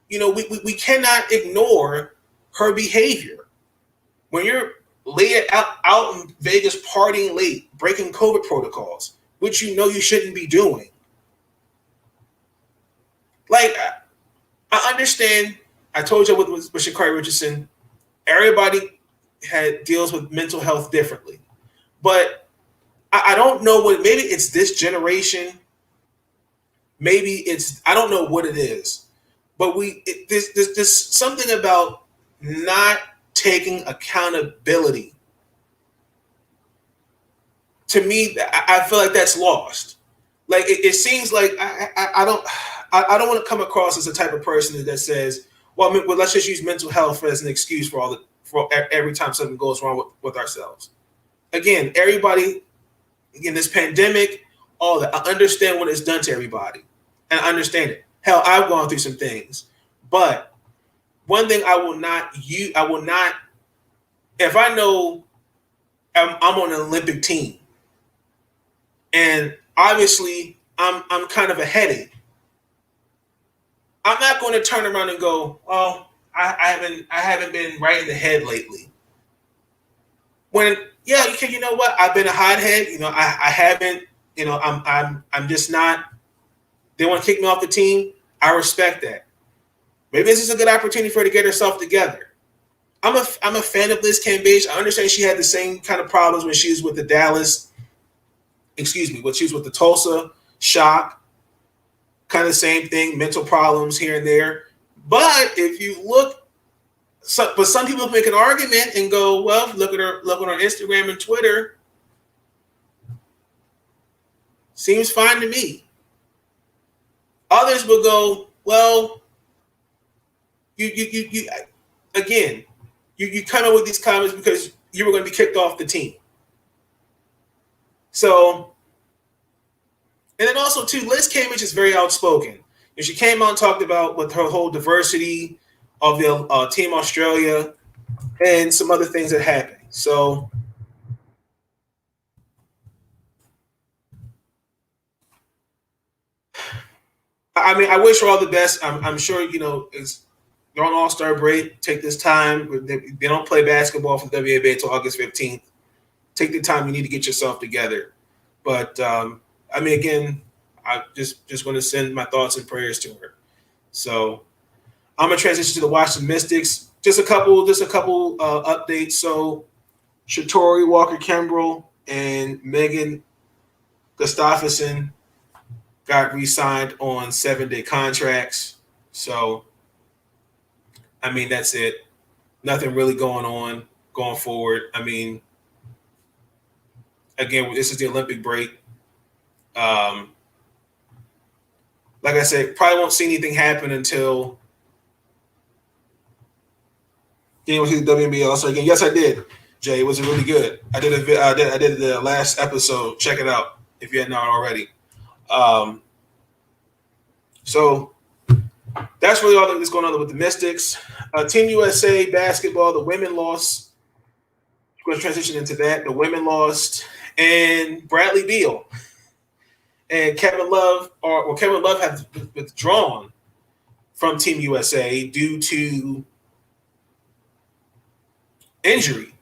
you know, we cannot ignore her behavior. When you're late out in Vegas partying late, breaking COVID protocols, which you know you shouldn't be doing. Like, I understand. I told you with Sha'Carri Richardson, everybody deals with mental health differently. But I don't know maybe it's this generation. Maybe it's, I don't know what it is. But there's something about not taking accountability. To me, I feel like that's lost. Like it seems like I don't want to come across as the type of person that says, well, let's just use mental health as an excuse for every time something goes wrong with ourselves. Again, everybody in this pandemic, all that, I understand what it's done to everybody, and I understand it. Hell, I've gone through some things, but one thing I will not, if I know I'm on an Olympic team and obviously I'm kind of a headache, I'm not going to turn around and go, "Oh, I haven't been right in the head lately." When you know what? I've been a hothead. I haven't. I'm just not. They want to kick me off the team. I respect that. Maybe this is a good opportunity for her to get herself together. I'm a fan of Liz Cambage. I understand she had the same kind of problems when she was with the when she was with the Tulsa Shock. Kind of the same thing, mental problems here and there. But if you look, but some people make an argument and go, well, look on her Instagram and Twitter. Seems fine to me. Others will go, well, you come up with these comments because you were going to be kicked off the team. So, and then also too, Liz Cambage is very outspoken. And she came out and talked about with her whole diversity of the Team Australia and some other things that happened. So, I mean, I wish her all the best. I'm sure, they're on All-Star break. Take this time. They don't play basketball for the WNBA until August 15th. Take the time you need to get yourself together. But, I mean, again, I just want to send my thoughts and prayers to her. So I'm going to transition to the Washington Mystics. Just a couple updates. So Shatori Walker-Kimbrell and Megan Gustafsson got re-signed on 7-day contracts. So, I mean, that's it. Nothing really going forward. I mean, again, this is the Olympic break. Like I said, probably won't see anything happen until the WNBA All-Star game. Yes, I did, Jay. It was really good. I did the last episode. Check it out if you hadn't already. So that's really all that's going on with the Mystics. Team USA basketball, the women lost. We're going to transition into that. The women lost, and Bradley Beal and Kevin Love have withdrawn from Team USA due to injury.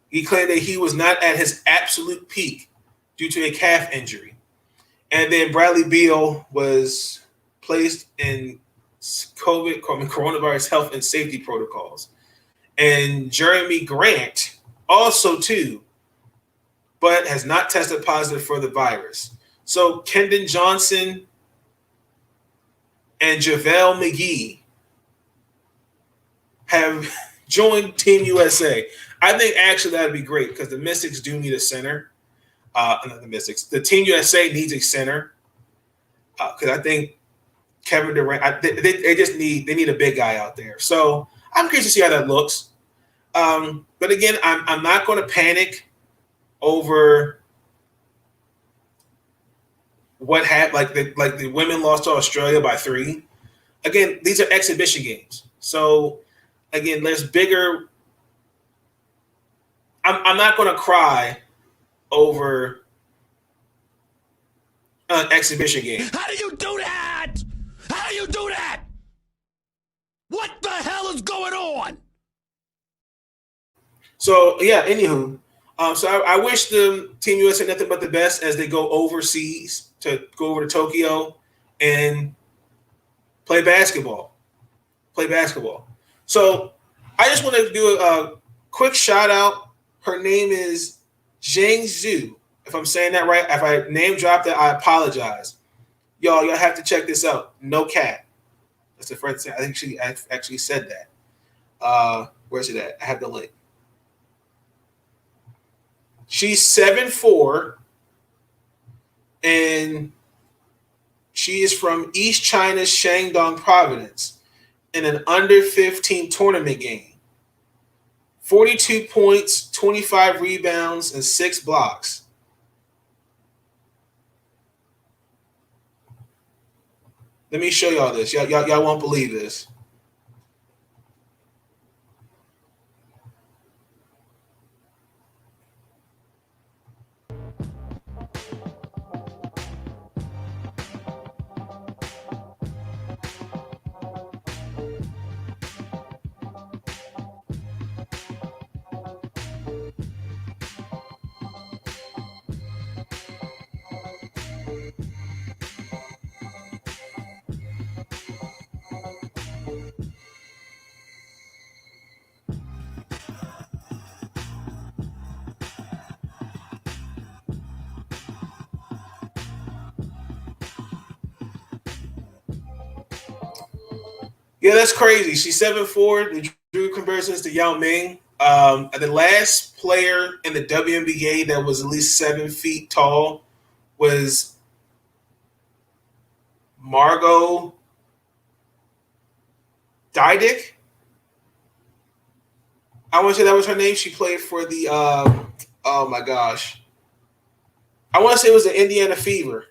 He claimed that he was not at his absolute peak due to a calf injury. And then Bradley Beal was placed in coronavirus health and safety protocols. And Jeremy Grant also too, but has not tested positive for the virus. So Kendon Johnson and JaVale McGee have joined Team USA. I think actually that would be great because the Mystics do need a center. Not the Mystics. The Team USA needs a center because I think Kevin Durant. They need a big guy out there. So I'm curious to see how that looks. But again, I'm not going to panic over what happened. Like the women lost to Australia by 3. Again, these are exhibition games. So again, there's bigger. I'm not going to cry over an exhibition game. How do you do that? How do you do that? What the hell is going on? So yeah, anywho, so I wish the Team USA nothing but the best as they go overseas to go over to Tokyo and play basketball. So I just want to do a quick shout out. Her name is Zhang Zhu. If I'm saying that right, if I name dropped it, I apologize. Y'all have to check this out. No cat. That's the first thing. I think she actually said that. Where's it at? I have the link. She's 7'4", and she is from East China's Shandong province in an under 15 tournament game. 42 points, 25 rebounds, and 6 blocks. Let me show y'all this. Y'all won't believe this. Yeah, that's crazy. She's 7'4". The Drew comparisons to Yao Ming. The last player in the WNBA that was at least 7 feet tall was Margot Didick. I want to say that was her name. She played for the oh my gosh. I want to say it was the Indiana Fever.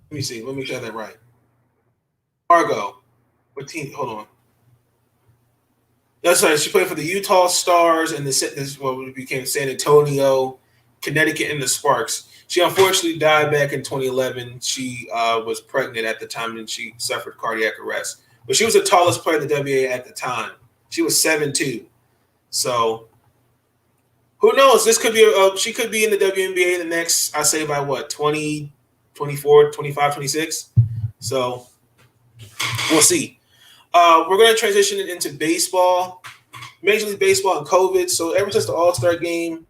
Let me see. Let me get that right. Margot. What team? Hold on. That's right. She played for the Utah Stars and what became San Antonio, Connecticut, and the Sparks. She unfortunately died back in 2011. She was pregnant at the time and she suffered cardiac arrest. But she was the tallest player in the WNBA at the time. She was 7'2". So who knows? This could be she could be in the WNBA the next, I say by what, 20, 24, 25, 26. So we'll see. We're going to transition into baseball, Major League Baseball and COVID. So ever since the All-Star game,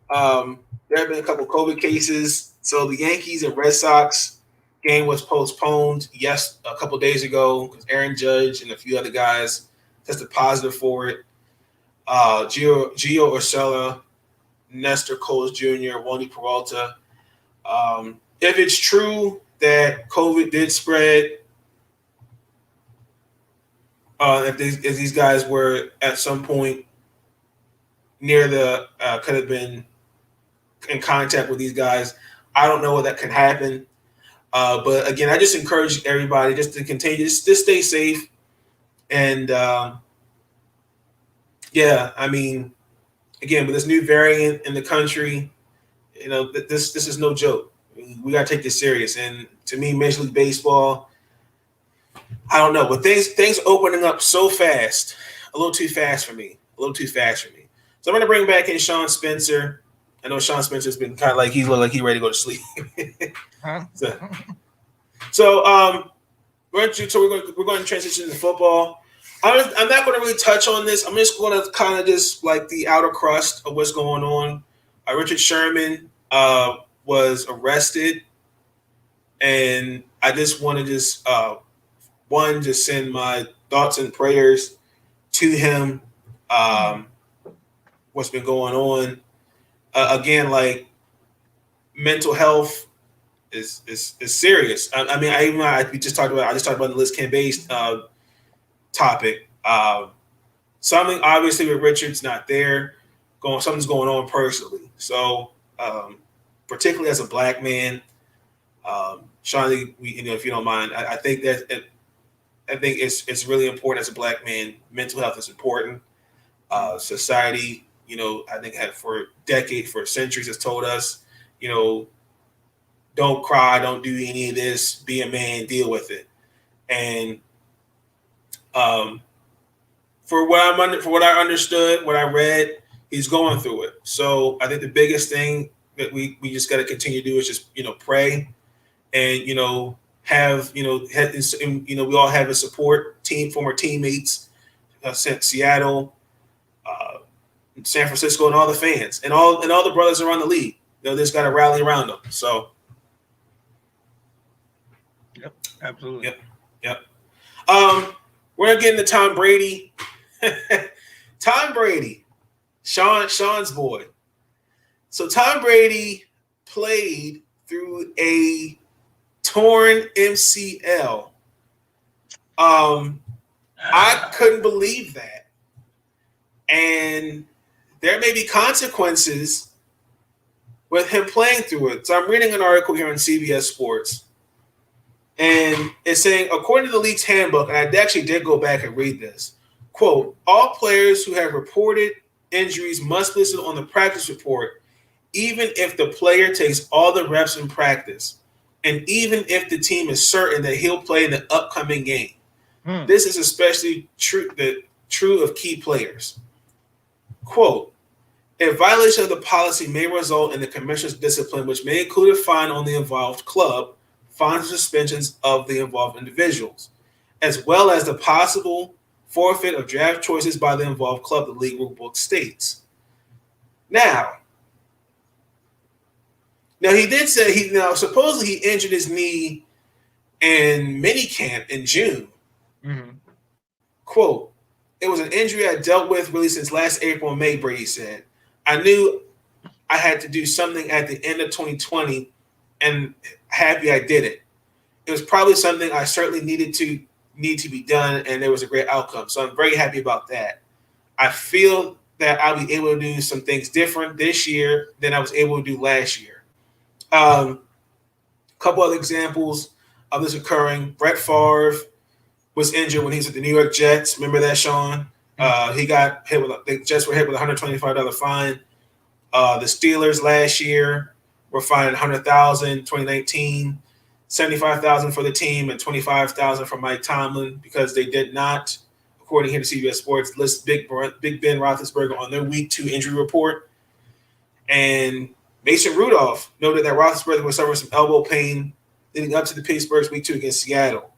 there have been a couple COVID cases. So the Yankees and Red Sox game was postponed a couple days ago because Aaron Judge and a few other guys tested positive for it. Gio Urshela, Nestor Coles Jr., Wandy Peralta. If it's true that COVID did spread, if these guys were at some point near could have been in contact with these guys, I don't know what that can happen. But again, I just encourage everybody just to continue, just stay safe. And yeah, I mean, again, with this new variant in the country, this is no joke. We got to take this serious. And to me, Major League Baseball, I don't know, but things opening up so fast, a little too fast for me. So I'm going to bring back in Sean Spencer. I know Sean Spencer's been kind of like, he looked like he's ready to go to sleep. So we're going to transition to football. I'm not going to really touch on this. I'm just going to kind of just like the outer crust of what's going on. Richard Sherman was arrested, and I just want to just send my thoughts and prayers to him. What's been going on? Again, like mental health is serious. We just talked about. I just talked about the Liz Cambage topic. Something obviously with Richard's not there. Something's going on personally. So, particularly as a black man, Sean, if you don't mind, I think it's really important as a black man. Mental health is important. Society, I think for decades, for centuries, has told us, don't cry, don't do any of this, be a man, deal with it. And for what I understood, what I read, he's going through it. So I think the biggest thing that we just got to continue to do is just pray, and we all have a support team, former teammates, Seattle, San Francisco, and all the fans, and all the brothers around the league. They just got to rally around them. So, yep, absolutely. Yep. We're gonna get into Tom Brady. Tom Brady, Sean's boy. So Tom Brady played through a torn MCL. I couldn't believe that. And there may be consequences with him playing through it. So I'm reading an article here on CBS Sports. And it's saying, according to the league's handbook, and I actually did go back and read this, quote, all players who have reported injuries must be listed on the practice report, even if the player takes all the reps in practice, and even if the team is certain that he'll play in the upcoming game. This is especially true of key players. Quote, a violation of the policy may result in the commissioner's discipline, which may include a fine on the involved club, fines and suspensions of the involved individuals, as well as the possible forfeit of draft choices by the involved club, the league rulebook states. Now he did say supposedly he injured his knee in minicamp in June. Mm-hmm. Quote, "It was an injury I dealt with really since last April and May," Brady said. "I knew I had to do something at the end of 2020 and happy I did it. It was probably something I certainly need to be done, and there was a great outcome. So I'm very happy about that. I feel that I'll be able to do some things different this year than I was able to do last year." A couple other examples of this occurring. Brett Favre was injured when he was at the New York Jets. Remember that, Sean? He got hit with the Jets were hit with a $125 fine. The Steelers last year were fined $100,000 in 2019, $75,000 for the team, and $25,000 for Mike Tomlin because they did not, according here to CBS Sports, list Big Ben Roethlisberger on their Week 2 injury report. And Mason Rudolph noted that Roethlisberger was suffering some elbow pain leading up to the Pittsburgh's Week 2 against Seattle.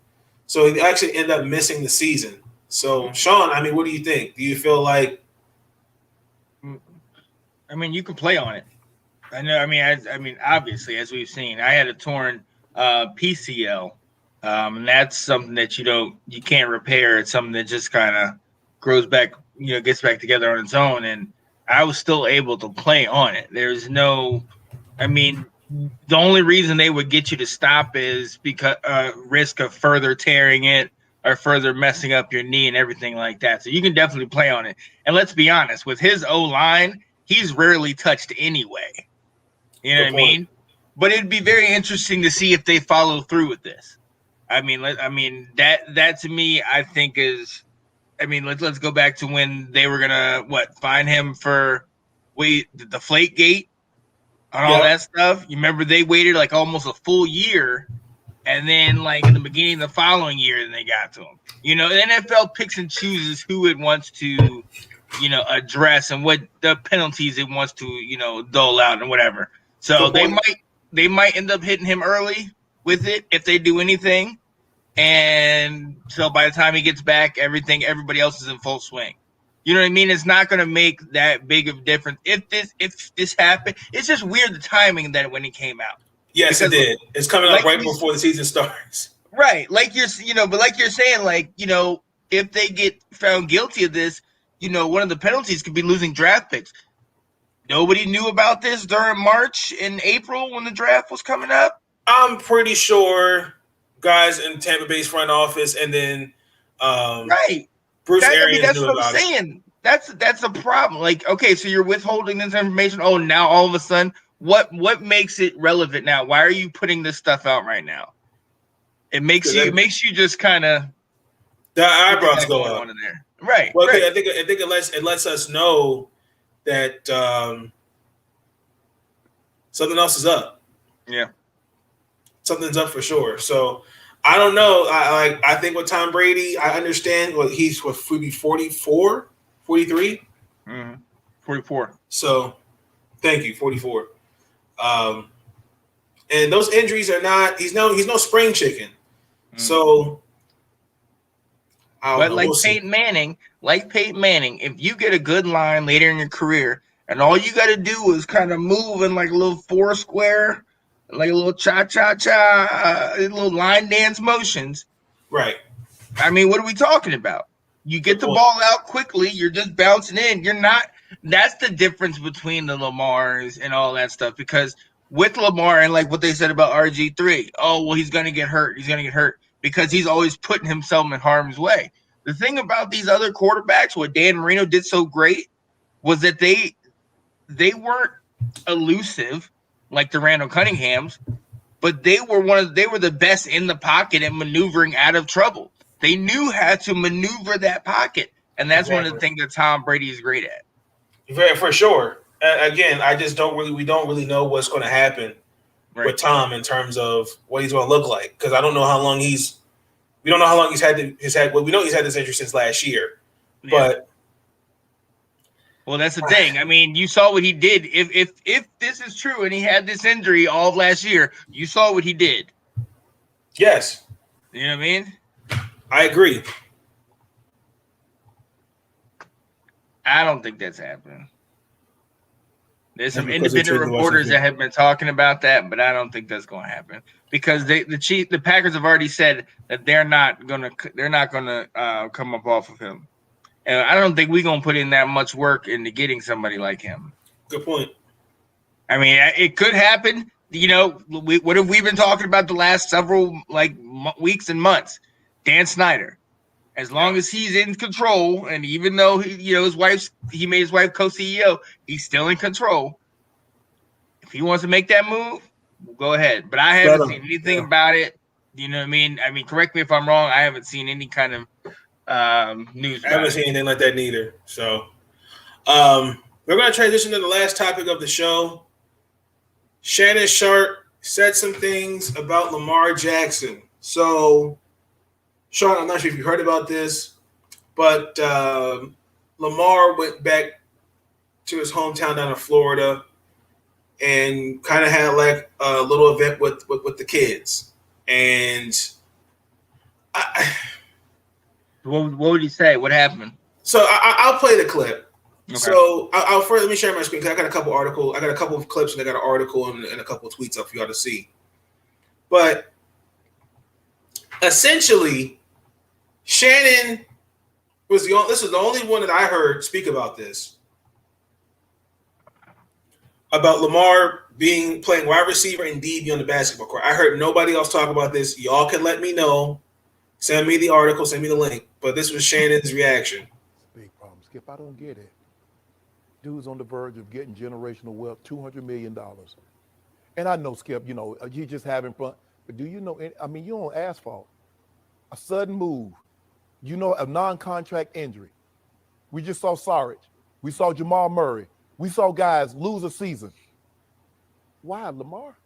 So he actually ended up missing the season. So, Sean, I mean, what do you think? Do you feel like? I mean, you can play on it. I know. I mean, obviously, as we've seen, I had a torn PCL, and that's something that you can't repair. It's something that just kind of grows back, gets back together on its own. And I was still able to play on it. There's no, I mean, the only reason they would get you to stop is because risk of further tearing it or further messing up your knee and everything like that. So you can definitely play on it. And let's be honest, with his O-line, he's rarely touched anyway. You know what I mean? But it'd be very interesting to see if they follow through with this. I mean, that to me, I think is, I mean, let's go back to when they were gonna fine him for the Deflategate and all that stuff. You remember they waited like almost a full year, and then like in the beginning of the following year, then they got to him. The NFL picks and chooses who it wants to, address and what the penalties it wants to, dole out and whatever. So they might end up hitting him early with it if they do anything. And so by the time he gets back, everybody else is in full swing. You know what I mean? It's not going to make that big of a difference. If this happened, it's just weird the timing that when it came out. Yes, it did. It's coming out right before the season starts. Right. Like but like you're saying, if they get found guilty of this, one of the penalties could be losing draft picks. Nobody knew about this during March and April when the draft was coming up. I'm pretty sure guys in Tampa Bay's front office and then right. Bruce Arians that's knew what about I'm saying. That's a problem. Like, okay, so you're withholding this information. Oh, now all of a sudden, what makes it relevant now? Why are you putting this stuff out right now? It makes you just kind of the eyebrows go up. In there. Right. Well, right. I think it lets us know that something else is up. Yeah. Something's up for sure. So I don't know. I think with Tom Brady, I understand he's 44, 43? 44. So thank you, 44. And those injuries are not, he's no spring chicken. So but like Peyton Manning, if you get a good line later in your career and all you got to do is kind of move in like a little four square, like a little cha-cha-cha, little line dance motions. Right. I mean, what are we talking about? You get the ball out quickly. You're just bouncing in. You're not – that's the difference between the Lamars and all that stuff because with Lamar and like what they said about RG3, oh, well, he's going to get hurt. He's going to get hurt because he's always putting himself in harm's way. The thing about these other quarterbacks, what Dan Marino did so great was that they weren't elusive like the Randall Cunninghams, but they were the best in the pocket and maneuvering out of trouble. They knew how to maneuver that pocket, and that's one of the things that Tom Brady is great at. For sure. Again, we don't really know what's going to happen with Tom in terms of what he's going to look like because I don't know how long we don't know how long he's had we know he's had this injury since last year, but. Well, that's the thing. I mean, you saw what he did. If this is true and he had this injury all of last year, you saw what he did. Yes. You know what I mean? I agree. I don't think that's happening. There's some Because they independent traded reporters Washington. that have been talking about that, but I don't think that's going to happen because the Packers have already said that they're not gonna come up off of him, and I don't think we're gonna put in that much work into getting somebody like him. Good point. I mean, it could happen. You know, what have we been talking about the last several weeks and months? Dan Snyder. As long as he's in control, and even though he made his wife co-CEO, he's still in control. If he wants to make that move, we'll go ahead. But I haven't seen anything about it. You know what I mean? I mean, correct me if I'm wrong. I haven't seen any kind of news. I haven't seen anything like that neither. So we're going to transition to the last topic of the show. Shannon Sharpe said some things about Lamar Jackson. So, Sean, I'm not sure if you heard about this, but Lamar went back to his hometown down in Florida and kind of had like a little event with the kids. And what would he say? What happened? So I'll play the clip. Okay. So I'll first let me share my screen because I got a couple articles. I got a couple of clips and I got an article and a couple of tweets up for y'all to see. But essentially, Shannon was this is the only one that I heard speak about this. About Lamar playing wide receiver and DB on the basketball court. I heard nobody else talk about this. Y'all can let me know. Send me the article, send me the link. But this was Shannon's reaction. Big problem, Skip. I don't get it. Dude's on the verge of getting generational wealth, $200 million. And I know, Skip, you just having fun. But do you know, I mean, you're on asphalt. A sudden move. A non-contract injury. We just saw Sarich. We saw Jamal Murray. We saw guys lose a season. Why, Lamar?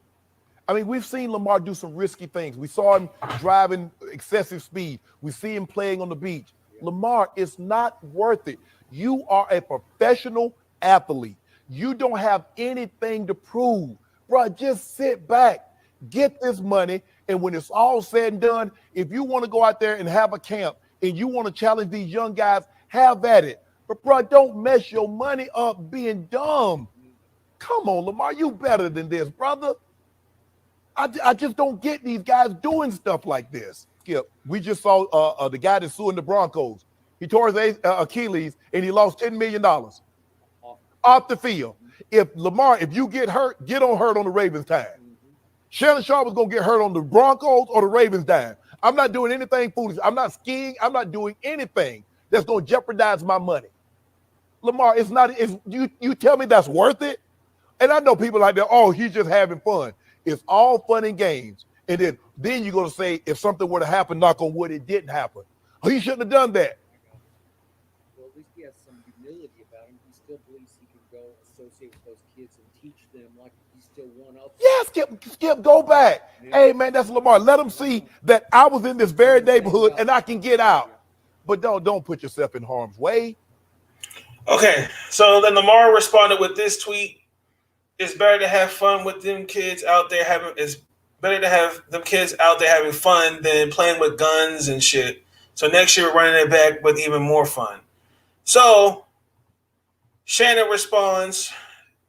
I mean, we've seen Lamar do some risky things. We saw him driving excessive speed. We see him playing on the beach. Lamar, it's not worth it. You are a professional athlete. You don't have anything to prove. Bro, just sit back, get this money, and when it's all said and done, if you want to go out there and have a camp and you want to challenge these young guys, have at it. But, bro, don't mess your money up being dumb. Come on, Lamar, you better than this, brother. I just don't get these guys doing stuff like this. Skip, we just saw the guy that's suing the Broncos. He tore his Achilles and he lost $10 million off the field. If you get hurt, get on hurt on the Ravens' time. Shannon Sharpe was going to get hurt on the Broncos or the Ravens' time. I'm not doing anything foolish. I'm not skiing. I'm not doing anything that's going to jeopardize my money. Lamar, you tell me that's worth it? And I know people like that, oh, he's just having fun. It's all fun and games. And then you're going to say, if something were to happen, knock on wood, it didn't happen. Oh, he shouldn't have done that. Well, at least he has some humility about him. He still believes he can go associate with those kids and teach them like he's still one of them. Yeah, Skip, go back. Yeah. Hey, man, that's Lamar. Let him see that I was in this very neighborhood and I can get out. But don't put yourself in harm's way. Okay, so then Lamar responded with this tweet. It's better to have fun with them kids out there it's better to have them kids out there having fun than playing with guns and shit. So next year we're running it back with even more fun. So Shannon responds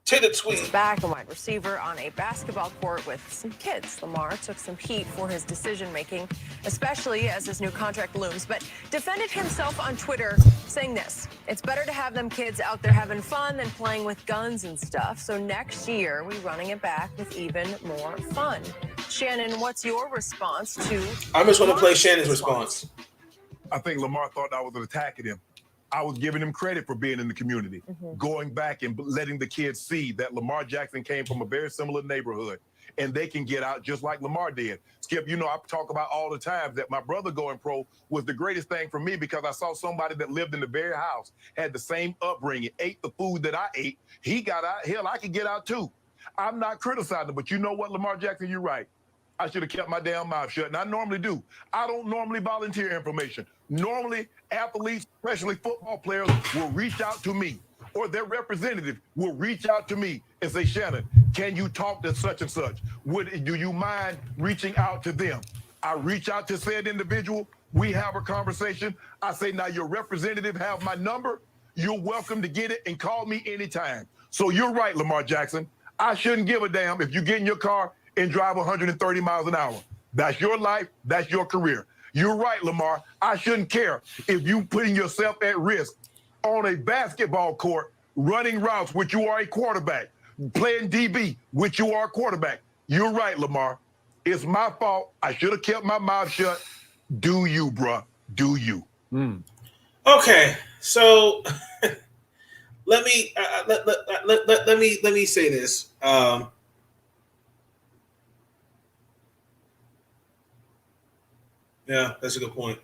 to the tweet. Back, a wide receiver on a basketball court with some kids. Lamar took some heat for his decision-making, especially as his new contract looms, but defended himself on Twitter saying this: it's better to have them kids out there having fun than playing with guns and stuff. So next year, we're running it back with even more fun. Shannon, what's your response to... I just want to play Shannon's response. I think Lamar thought I was attacking him. I was giving him credit for being in the community, going back and letting the kids see that Lamar Jackson came from a very similar neighborhood and they can get out just like Lamar did. Skip, I talk about all the time that my brother going pro was the greatest thing for me because I saw somebody that lived in the very house, had the same upbringing, ate the food that I ate. He got out. Hell, I could get out too. I'm not criticizing, but you know what, Lamar Jackson, you're right. I should have kept my damn mouth shut, and I normally do. I don't normally volunteer information. Normally, athletes, especially football players, will reach out to me, or their representative will reach out to me and say, Shannon, can you talk to such and such? Do you mind reaching out to them? I reach out to said individual. We have a conversation. I say, now your representative have my number. You're welcome to get it and call me anytime. So you're right, Lamar Jackson. I shouldn't give a damn if you get in your car and drive 130 miles an hour. That's your life. That's your career. You're right, Lamar. I shouldn't care if you putting yourself at risk on a basketball court, running routes, which you are a quarterback, playing DB, which you are a quarterback. You're right, Lamar. It's my fault. I should have kept my mouth shut. Do you, bruh. Do you. Okay, so let me let me say this. Yeah, that's a good point.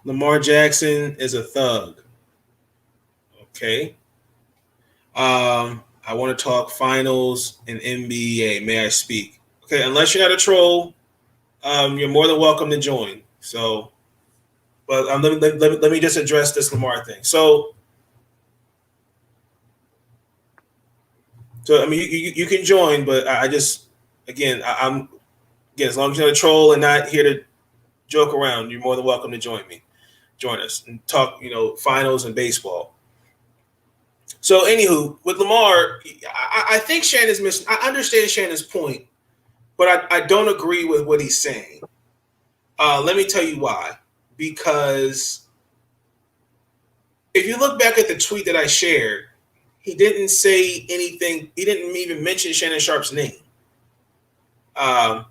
Lamar Jackson is a thug. Okay. I want to talk finals and NBA. May I speak? Okay, unless you're not a troll, you're more than welcome to join. So, but let me just address this Lamar thing. So I mean, you can join, but I'm as long as you're not a troll and not here to joke around, you're more than welcome to join us and talk, finals and baseball. So, anywho, with Lamar, I think Shannon's missing. I understand Shannon's point, but I don't agree with what he's saying. Let me tell you why. Because if you look back at the tweet that I shared, he didn't say anything. He didn't even mention Shannon Sharpe's name. Oh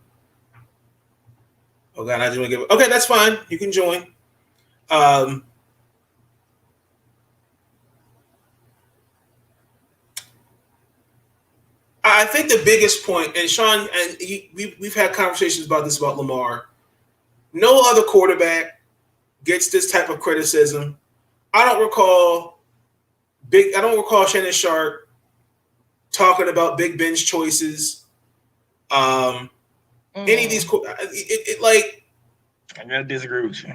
God, I just want to give. Okay, that's fine. You can join. I think the biggest point, and Sean, and we've had conversations about this about Lamar. No other quarterback gets this type of criticism. I don't recall Shannon Sharpe talking about Big Ben's choices. Any of these, I gotta disagree with you.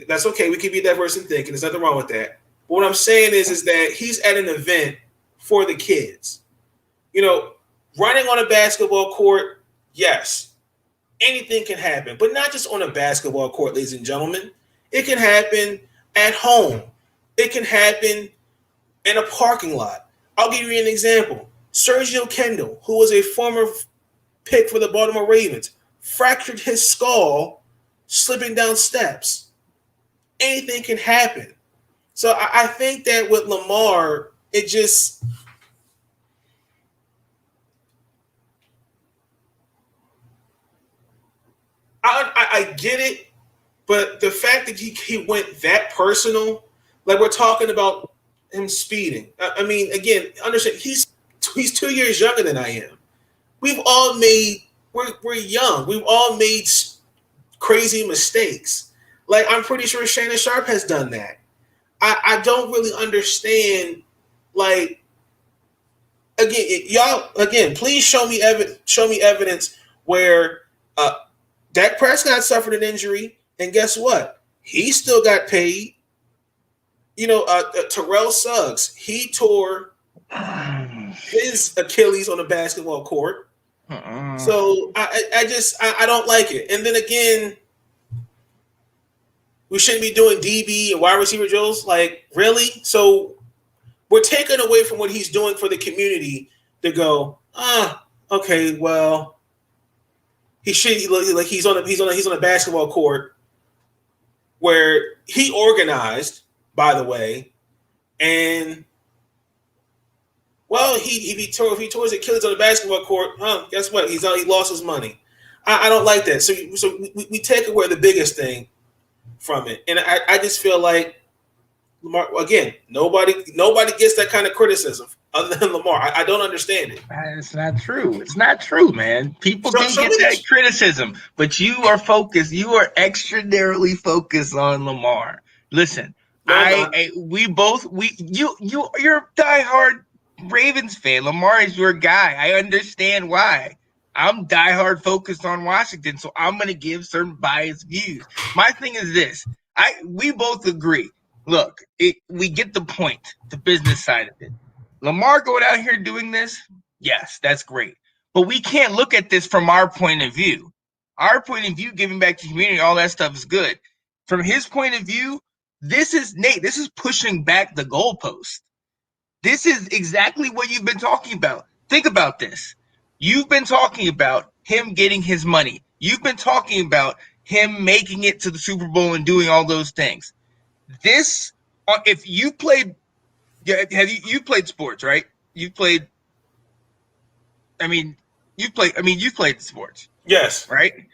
That's okay. We can be diverse in thinking. There's nothing wrong with that. But what I'm saying is that he's at an event for the kids. Running on a basketball court, yes, anything can happen, but not just on a basketball court, ladies and gentlemen. It can happen at home. It can happen in a parking lot. I'll give you an example. Sergio Kendall, who was a former pick for the Baltimore Ravens, fractured his skull slipping down steps. Anything can happen. So I think that with Lamar, it just – I get it, but the fact that he went that personal, like we're talking about him speeding. I mean, again, understand he's 2 years younger than I am. We're young. We've all made crazy mistakes. Like I'm pretty sure Shannon Sharpe has done that. I don't really understand. Like again, please show me evidence where Dak Prescott suffered an injury, and guess what? He still got paid. Terrell Suggs, he tore his Achilles on a basketball court. So I don't like it. And then again, we shouldn't be doing DB and wide receiver drills. Like, really? So we're taking away from what he's doing for the community to go, okay, well, he should like he's on a basketball court where he organized, by the way, and well, if he tore his Achilles on the basketball court, guess what? He lost his money. I don't like that. So we take away the biggest thing from it, and I just feel like Lamar again. Nobody gets that kind of criticism other than Lamar. I don't understand it. It's not true. It's not true, man. People can get that criticism, but you are focused. You are extraordinarily focused on Lamar. Listen, you're a diehard Ravens fan. Lamar is your guy. I understand why. I'm diehard focused on Washington, so I'm going to give certain biased views. My thing is this. We both agree. Look, we get the point, the business side of it. Lamar going out here doing this, yes, that's great. But we can't look at this from our point of view. Our point of view, giving back to the community, all that stuff is good. from his point of view, this is pushing back the goalpost. This is exactly what you've been talking about. Think about this. You've been talking about him getting his money. You've been talking about him making it to the Super Bowl and doing all those things. This, if you played, you played sports, right? You've played sports. Yes. Right?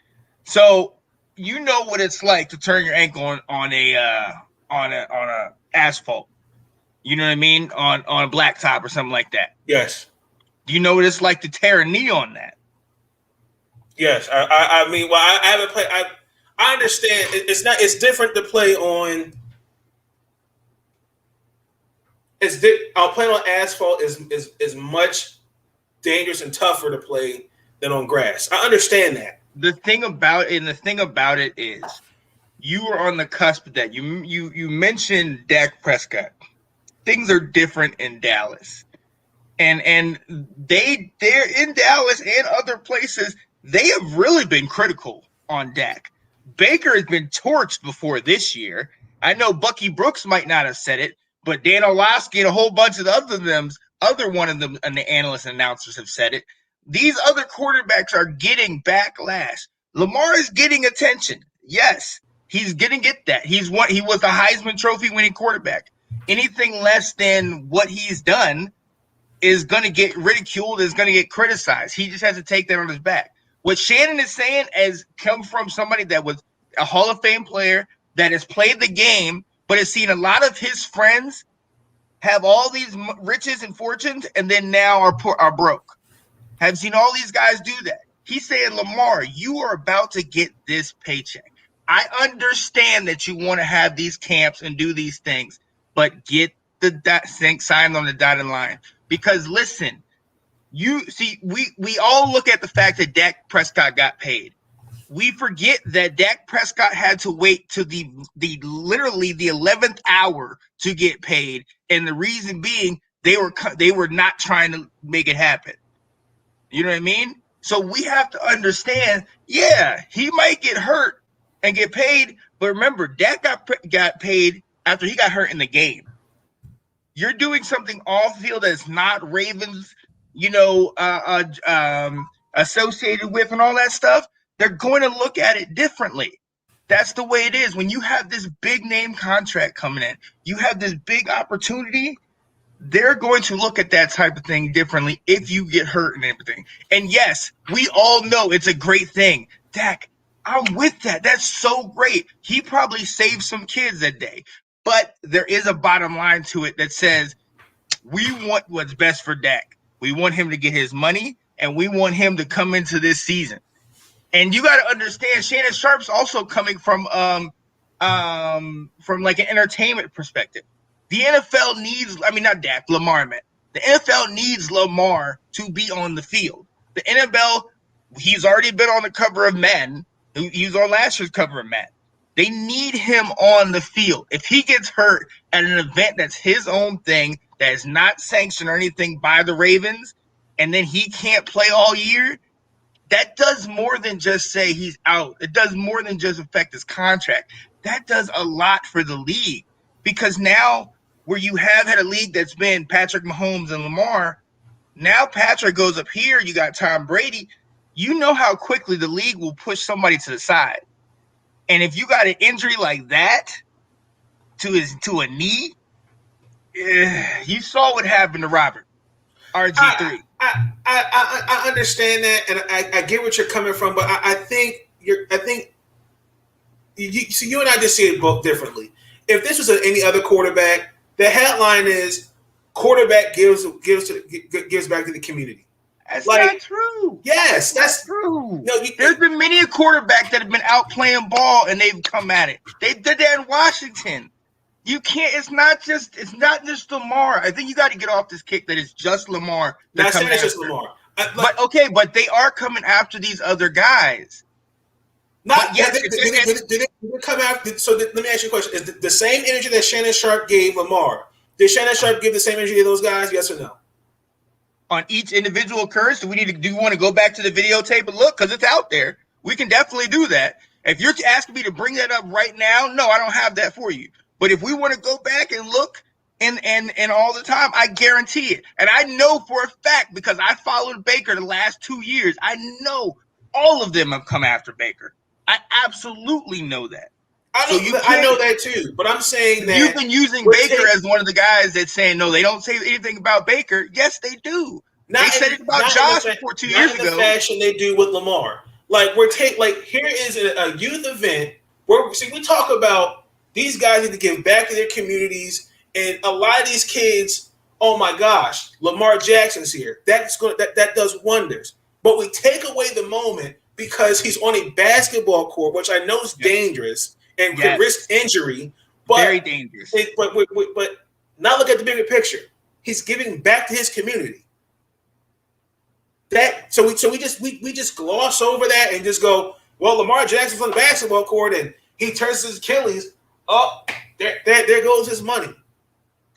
So you know what it's like to turn your ankle on a asphalt. You know what I mean? On a blacktop or something like that. Yes. Do you know what it's like to tear a knee on that? Yes. I mean, well, I haven't played. I understand. It's different to play on. Playing on asphalt is much dangerous and tougher to play than on grass. I understand that. The thing about it is, you were on the cusp of that. You mentioned Dak Prescott. Things are different in Dallas, and they're in Dallas and other places. They have really been critical on Dak. Baker has been torched before this year. I know Bucky Brooks might not have said it, but Dan Orlovsky and a whole bunch of other one of them and the analysts and announcers have said it. These other quarterbacks are getting backlash. Lamar is getting attention. Yes, he's going to get that. He was the Heisman Trophy winning quarterback. Anything less than what he's done is going to get ridiculed, is going to get criticized. He just has to take that on his back. What Shannon is saying has come from somebody that was a Hall of Fame player that has played the game, but has seen a lot of his friends have all these riches and fortunes and then now are broke. Have seen all these guys do that. He's saying, Lamar, you are about to get this paycheck. I understand that you want to have these camps and do these things, but get the signed on the dotted line. Because listen, you see, we all look at the fact that Dak Prescott got paid. We forget that Dak Prescott had to wait to the literally the 11th hour to get paid, and the reason being they were not trying to make it happen. You know what I mean? So we have to understand, yeah, he might get hurt and get paid, but remember, Dak got paid after he got hurt in the game. You're doing something off field that's not Ravens, associated with and all that stuff. They're going to look at it differently. That's the way it is. When you have this big name contract coming in, you have this big opportunity, they're going to look at that type of thing differently if you get hurt and everything. And yes, we all know it's a great thing. Dak, I'm with that. That's so great. He probably saved some kids that day. But there is a bottom line to it that says we want what's best for Dak. We want him to get his money, and we want him to come into this season. And you got to understand, Shannon Sharpe's also coming from like an entertainment perspective. The NFL needs, Lamar, man. The NFL needs Lamar to be on the field. The NFL, he's already been on the cover of Madden. He was on last year's cover of Madden. They need him on the field. If he gets hurt at an event that's his own thing, that is not sanctioned or anything by the Ravens, and then he can't play all year, that does more than just say he's out. It does more than just affect his contract. That does a lot for the league, because now where you have had a league that's been Patrick Mahomes and Lamar, now Patrick goes up here, you got Tom Brady. You know how quickly the league will push somebody to the side. And if you got an injury like that to a knee, you saw what happened to Robert RG3. I understand that, and I get what you're coming from, but I think you and I just see it both differently. If this was any other quarterback, the headline is quarterback gives back to the community. That's not true. Yes, that's true. No, there's been many a quarterback that have been out playing ball and they've come at it. They did that in Washington. You can't. It's not just Lamar. I think you got to get off this kick that it's just Lamar. Not saying it's just Lamar. But they are coming after these other guys. Did they come after? So let me ask you a question: is the same energy that Shannon Sharpe gave Lamar? Did Shannon Sharpe give the same energy to those guys? Yes or no? On each individual occurrence, do you want to go back to the videotape and look? Because it's out there. We can definitely do that. If you're asking me to bring that up right now, no, I don't have that for you. But if we want to go back and look and all the time, I guarantee it. And I know for a fact, because I followed Baker the last 2 years, I know all of them have come after Baker. I absolutely know that. I know that too, but I'm saying that you've been using Baker as one of the guys that's saying, no, they don't say anything about Baker. Yes, they do. They said it about Josh before 2 years ago. Not in the fashion they do with Lamar. Like here is a youth event where we talk about these guys need to give back to their communities, and a lot of these kids, oh my gosh, Lamar Jackson's here. That does wonders. But we take away the moment because he's on a basketball court, which I know is dangerous and could risk injury. But, very dangerous. But now look at the bigger picture. He's giving back to his community. So we just gloss over that and just go, well, Lamar Jackson's on the basketball court and he turns his Achilles. Oh, there goes his money.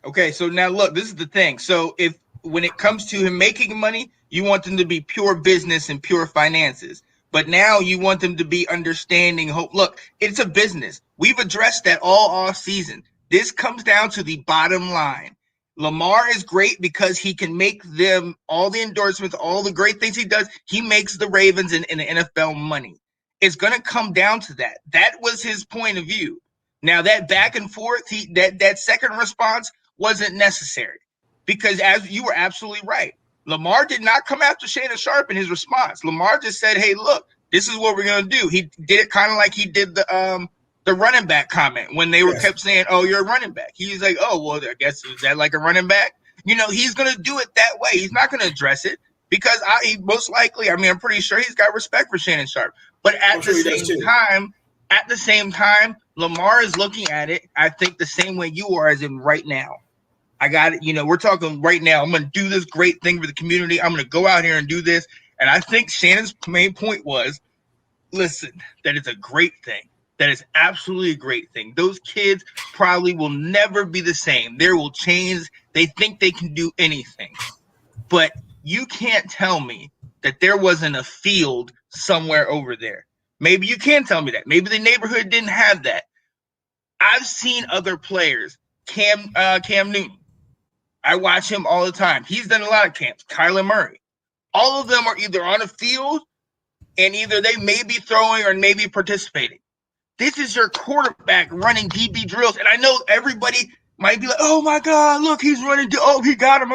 Okay, so now look, this is the thing. So when it comes to him making money, you want them to be pure business and pure finances. But now you want them to be understanding hope. Look, it's a business. We've addressed that all off season. This comes down to the bottom line. Lamar is great because he can make them all the endorsements, all the great things he does. He makes the Ravens and the NFL money. It's going to come down to that. That was his point of view. Now that back and forth, that second response wasn't necessary because as you were absolutely right. Lamar did not come after Shannon Sharpe in his response. Lamar just said, hey, look, this is what we're going to do. He did it kind of like he did the running back comment when they kept saying, oh, you're a running back. He's like, oh, well, I guess is that like a running back? He's going to do it that way. He's not going to address it because he most likely, I'm pretty sure he's got respect for Shannon Sharpe. But at the same time, Lamar is looking at it, I think, the same way you are as in right now. I got it. We're talking right now. I'm going to do this great thing for the community. I'm going to go out here and do this. And I think Shannon's main point was, listen, that is a great thing. That is absolutely a great thing. Those kids probably will never be the same. They will change. They think they can do anything. But you can't tell me that there wasn't a field somewhere over there. Maybe you can tell me that. Maybe the neighborhood didn't have that. I've seen other players. Cam Newton. I watch him all the time. He's done a lot of camps. Kyler Murray. All of them are either on a field and either they may be throwing or maybe participating. This is your quarterback running DB drills. And I know everybody might be like, oh, my God, look, he's running. Oh, he got him.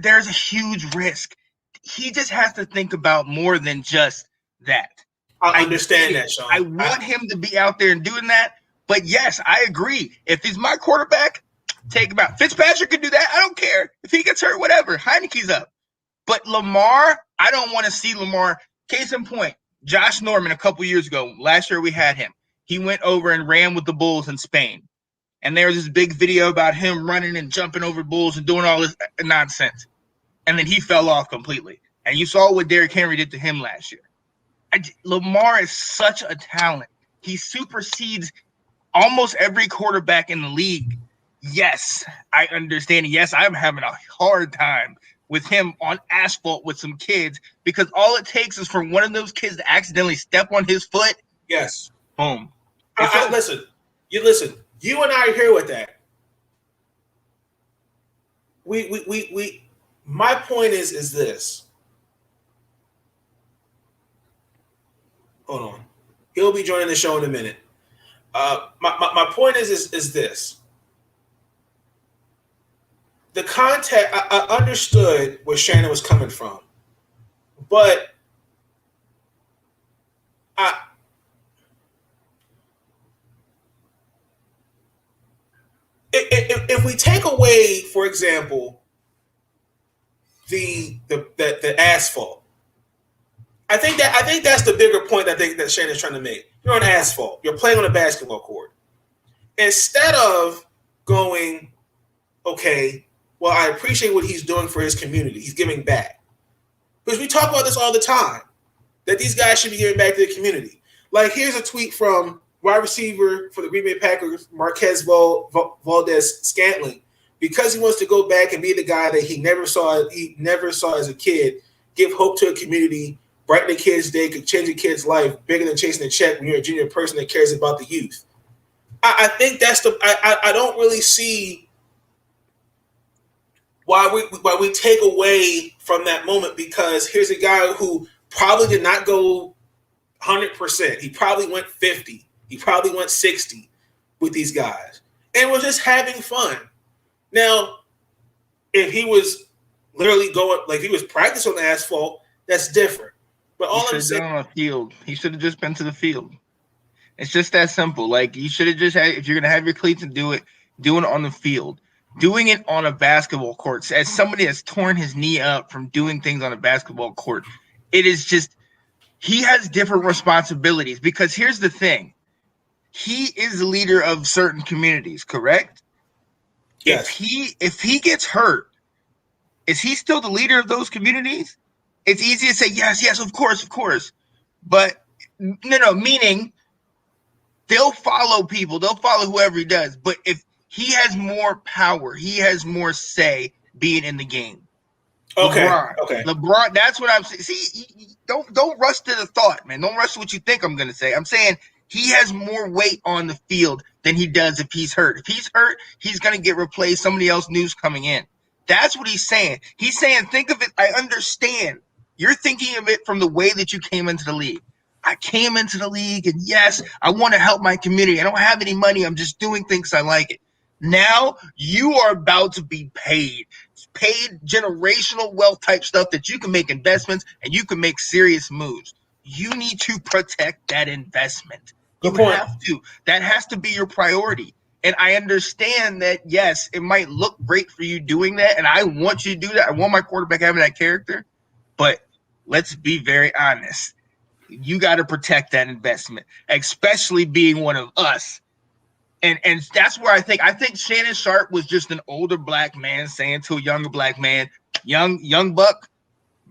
There's a huge risk. He just has to think about more than just that. I understand that, Sean. I want him to be out there and doing that. But, yes, I agree. If he's my quarterback, take him out. Fitzpatrick could do that. I don't care. If he gets hurt, whatever. Heineke's up. But Lamar, I don't want to see Lamar. Case in point, Josh Norman a couple years ago, last year we had him. He went over and ran with the Bulls in Spain. And there was this big video about him running and jumping over bulls and doing all this nonsense. And then he fell off completely. And you saw what Derrick Henry did to him last year. Lamar is such a talent. He supersedes almost every quarterback in the league. Yes, I understand. Yes, I'm having a hard time with him on asphalt with some kids because all it takes is for one of those kids to accidentally step on his foot. Yes. Boom. Listen. You and I are here with that. We my point is this. Hold on. He'll be joining the show in a minute. My point is this. The context, I understood where Shannon was coming from, but if we take away, for example, the asphalt, I think that's the bigger point that Shannon's trying to make. You're on asphalt. You're playing on a basketball court. Instead of going, okay, well, I appreciate what he's doing for his community. He's giving back. Because we talk about this all the time, that these guys should be giving back to the community. Like, here's a tweet from wide receiver for the Green Bay Packers, Marquez Valdez-Scantling. Because he wants to go back and be the guy that he never saw as a kid, give hope to a community, brighten a kid's day, could change a kid's life bigger than chasing a check when you're a junior person that cares about the youth. I think that's I don't really see why we take away from that moment, because here's a guy who probably did not go 100%. He probably went 50. He probably went 60 with these guys and was just having fun. Now, if he was literally going, like he was practicing on the asphalt, that's different. But all I'm saying, on a field, he should have just been to the field. It's just that simple. Like, you should have just had, if you're gonna have your cleats and do it on the field. Doing it on a basketball court, as somebody that's torn his knee up from doing things on a basketball court, it is just, he has different responsibilities, because here's the thing. He is the leader of certain communities, correct? yes. If he gets hurt, is he still the leader of those communities? It's easy to say, yes, of course. But no, meaning they'll follow people. They'll follow whoever he does. But if he has more power, he has more say being in the game. Okay. LeBron, that's what I'm saying. See, don't rush to the thought, man. Don't rush to what you think I'm going to say. I'm saying he has more weight on the field than he does if he's hurt. If he's hurt, he's going to get replaced. Somebody else new's coming in. That's what he's saying. He's saying, think of it. I understand. You're thinking of it from the way that you came into the league. I came into the league, and yes, I want to help my community. I don't have any money. I'm just doing things I like it. Now you are about to be paid generational wealth type stuff that you can make investments and you can make serious moves. You need to protect that investment. You have to. That has to be your priority. And I understand that, yes, it might look great for you doing that, and I want you to do that. I want my quarterback having that character, but let's be very honest. You got to protect that investment, especially being one of us. And that's where I think Shannon Sharpe was just an older black man saying to a younger black man, young buck,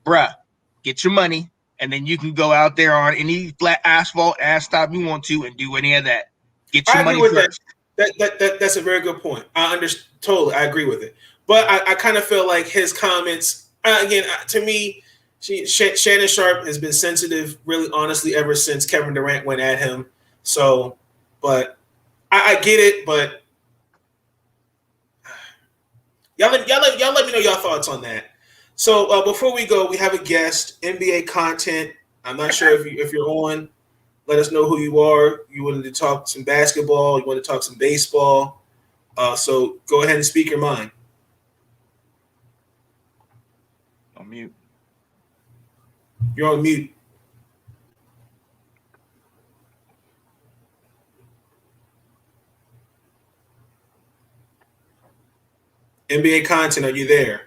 bruh, get your money, and then you can go out there on any flat asphalt ass stop you want to and do any of that. Get your money first. That's a very good point. Totally, I agree with it. But I kind of feel like his comments, again, to me, Shannon Sharpe has been sensitive, really honestly, ever since Kevin Durant went at him. So, but I get it, but y'all let me know your thoughts on that. So before we go, we have a guest, NBA content. I'm not sure if you're on. Let us know who you are. You wanted to talk some basketball. You want to talk some baseball. So go ahead and speak your mind. On mute. You're on mute. NBA content, are you there?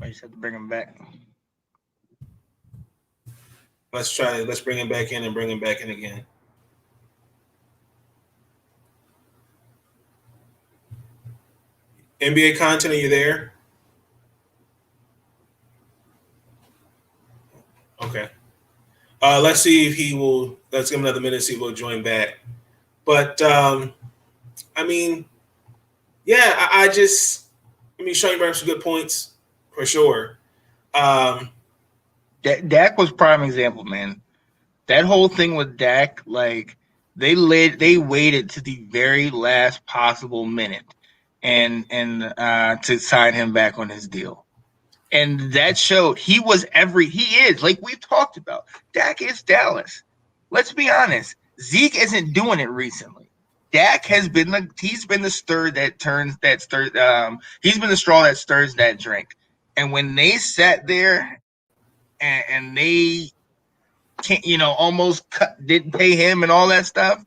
I just have to bring him back. Let's try it. Let's bring him back in and bring him back in again. NBA content, are you there? Okay. Let's see if he will. Let's give him another minute, see if he'll join back. But, I mean, yeah, I mean, Sean, brought up some good points for sure. Dak was prime example, man. That whole thing with Dak, like, they waited to the very last possible minute and to sign him back on his deal. And that showed he is, like we've talked about. Dak is Dallas. Let's be honest. Zeke isn't doing it recently. Dak has been he's been the straw that stirs that drink. And when they sat there and they can't, almost didn't pay him and all that stuff,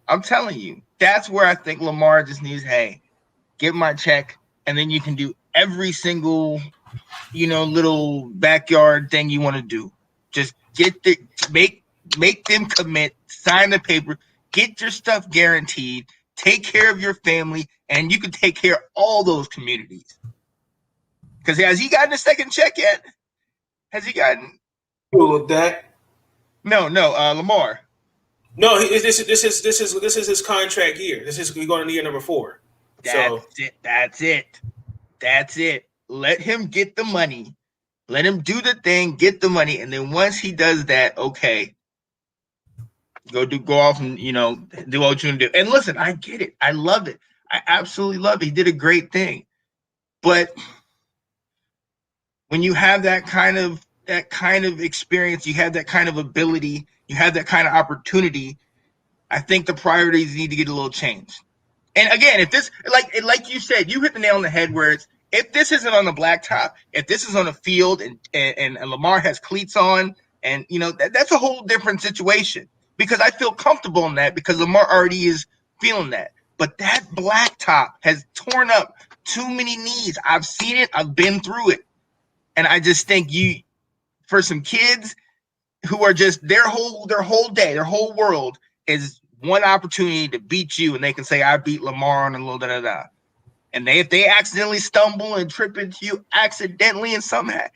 I'm telling you, that's where I think Lamar just needs, hey, get my check, and then you can do every single, little backyard thing you want to do. Just make them commit, sign the paper, get your stuff guaranteed, take care of your family, and you can take care of all those communities. Because has he gotten a second check yet? Has he gotten? With Dak? No, Lamar. No, this is his contract year. This is going into year number 4. That's it. Let him get the money. Let him do the thing, get the money, and then once he does that, okay, go off and do what you do. And listen, I get it. I love it. I absolutely love it. He did a great thing. But when you have that kind of experience, you have that kind of ability, you have that kind of opportunity, I think the priorities need to get a little changed. And again, if this, like you said, you hit the nail on the head where it's, if this isn't on the blacktop, if this is on a field and Lamar has cleats on, and that's a whole different situation, because I feel comfortable in that because Lamar already is feeling that. But that blacktop has torn up too many knees. I've seen it. I've been through it. And I just think for some kids who are just their whole day, their whole world is one opportunity to beat you, and they can say, I beat Lamar on a little da-da-da. And if they accidentally stumble and trip into you accidentally and somehow,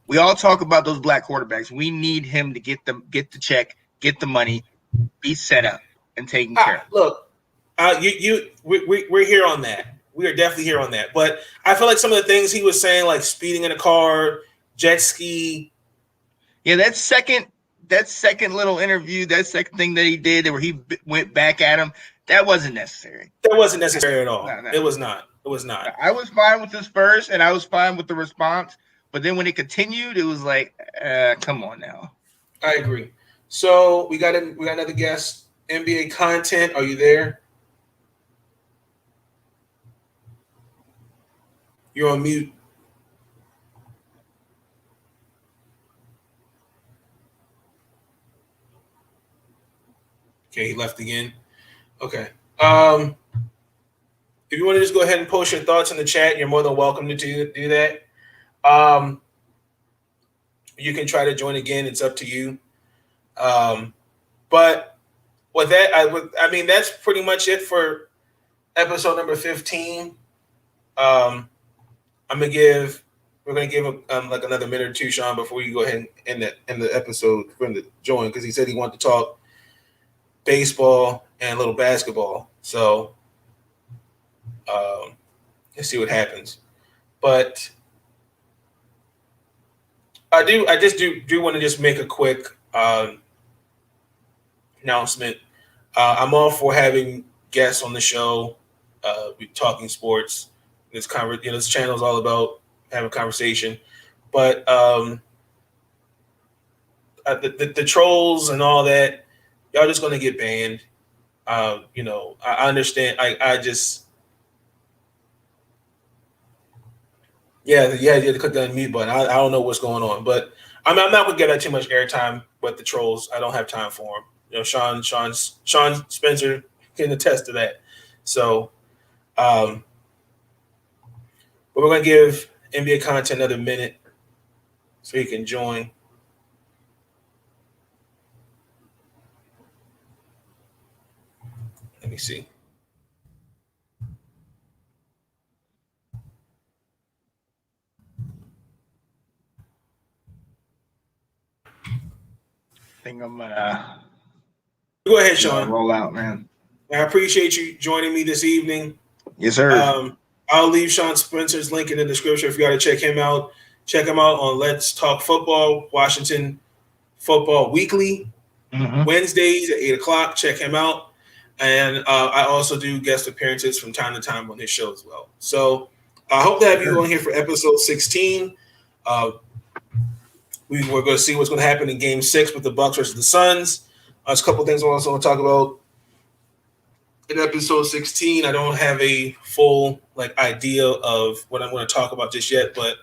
we all talk about those black quarterbacks. We need him to get the check, get the money, be set up and taken care of. Look, we're here on that. We are definitely here on that. But I feel like some of the things he was saying, like speeding in a car, jet ski. Yeah, that second little interview, that second thing that he did where he went back at him, that wasn't necessary. That wasn't necessary at all. No. It was not. It was not. I was fine with this first, and I was fine with the response. But then when it continued, it was like, come on now. I agree. So we got another guest. NBA content. Are you there? You're on mute. Okay, he left again. Okay. If you want to just go ahead and post your thoughts in the chat, you're more than welcome to do that. You can try to join again. It's up to you. But with that, I mean, that's pretty much it for episode number 15. We're gonna give like another minute or two, Sean, before you go ahead and end the episode for him to join, because he said he wanted to talk baseball and a little basketball. So let's see what happens. But I just do want to just make a quick announcement. I'm all for having guests on the show, talking sports. This this channel is all about having a conversation, but the trolls and all that, y'all just gonna get banned. I understand. I just you had to click the unmute button. I don't know what's going on, but I'm not gonna give that too much airtime with the trolls. I don't have time for them. Sean Spencer can attest to that. So, but we're gonna give NBA content another minute so you can join. Let me see. I think I'm gonna go ahead, Sean. Roll out, man. I appreciate you joining me this evening. Yes, sir. I'll leave Sean Spencer's link in the description if you got to check him out. Check him out on Let's Talk Football, Washington Football Weekly, Wednesdays at 8:00. Check him out. And I also do guest appearances from time to time on his show as well. So I hope to have you on here for episode 16. We're going to see what's going to happen in Game 6 with the Bucks versus the Suns. There's a couple things I also want to talk about in episode 16. I don't have a full idea of what I'm going to talk about just yet, but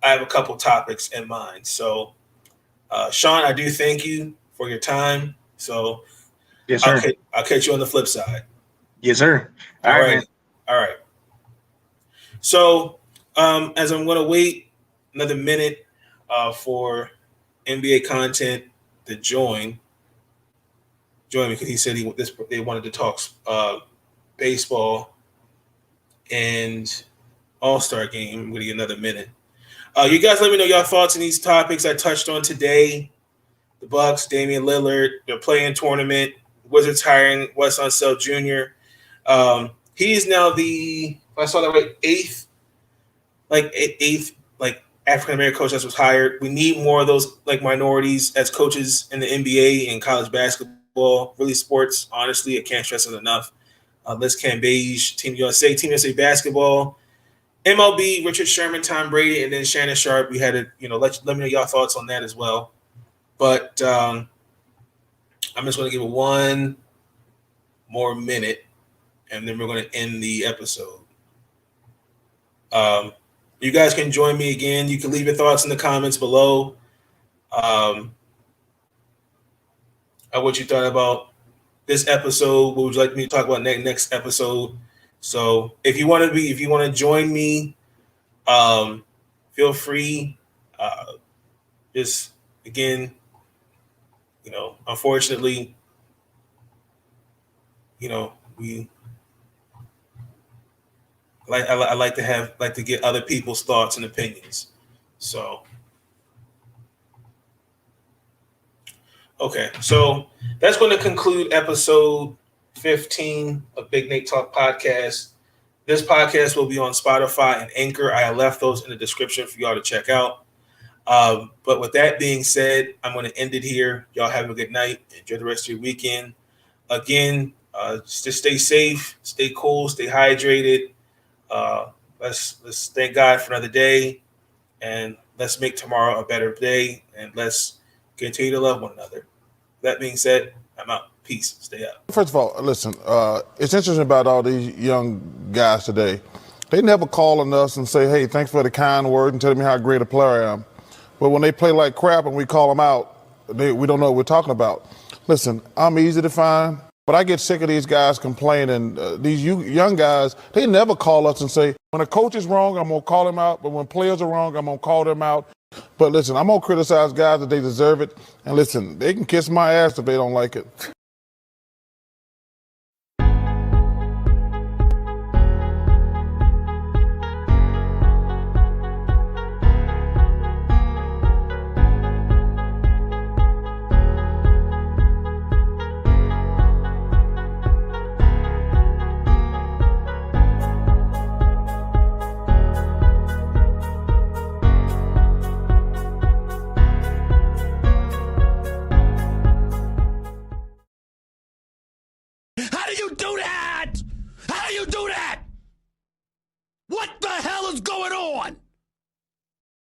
I have a couple topics in mind. So, Sean, I do thank you for your time. So, yes, sir. I'll catch you on the flip side. Yes, sir. All right. All right. So, as I'm going to wait another minute for NBA content to join me, because he said they wanted to talk baseball and All-Star game. I'm going to get another minute. You guys let me know your thoughts on these topics I touched on today. The Bucks, Damian Lillard, the play-in tournament, Wizards hiring Wes Unseld Jr. He is now if I saw that right, eighth African American coach that was hired. We need more of those minorities as coaches in the NBA and college basketball, really sports. Honestly, I can't stress it enough. Liz Cambage, Team USA basketball, MLB, Richard Sherman, Tom Brady, and then Shannon Sharpe. We had to, let me know your thoughts on that as well. But I'm just going to give it one more minute, and then we're going to end the episode. You guys can join me again. You can leave your thoughts in the comments below. What you thought about this episode? What would you like me to talk about next episode? So if you want to join me, feel free. Just again, unfortunately, I like to get other people's thoughts and opinions. So, okay, so that's going to conclude episode 15 of Big Nate Talk Podcast. This podcast will be on Spotify and Anchor. I left those in the description for y'all to check out. But with that being said, I'm going to end it here. Y'all have a good night. Enjoy the rest of your weekend. Again, just stay safe, stay cool, stay hydrated. Let's thank God for another day, and let's make tomorrow a better day, and let's continue to love one another. That being said, I'm out. Peace. Stay up. First of all, listen, it's interesting about all these young guys today. They never call on us and say, hey, thanks for the kind word and tell me how great a player I am. But when they play like crap and we call them out, we don't know what we're talking about. Listen, I'm easy to find. But I get sick of these guys complaining. These young guys, they never call us and say, when a coach is wrong, I'm going to call him out. But when players are wrong, I'm going to call them out. But listen, I'm going to criticize guys that they deserve it. And listen, they can kiss my ass if they don't like it. How do you do that? How do you do that? What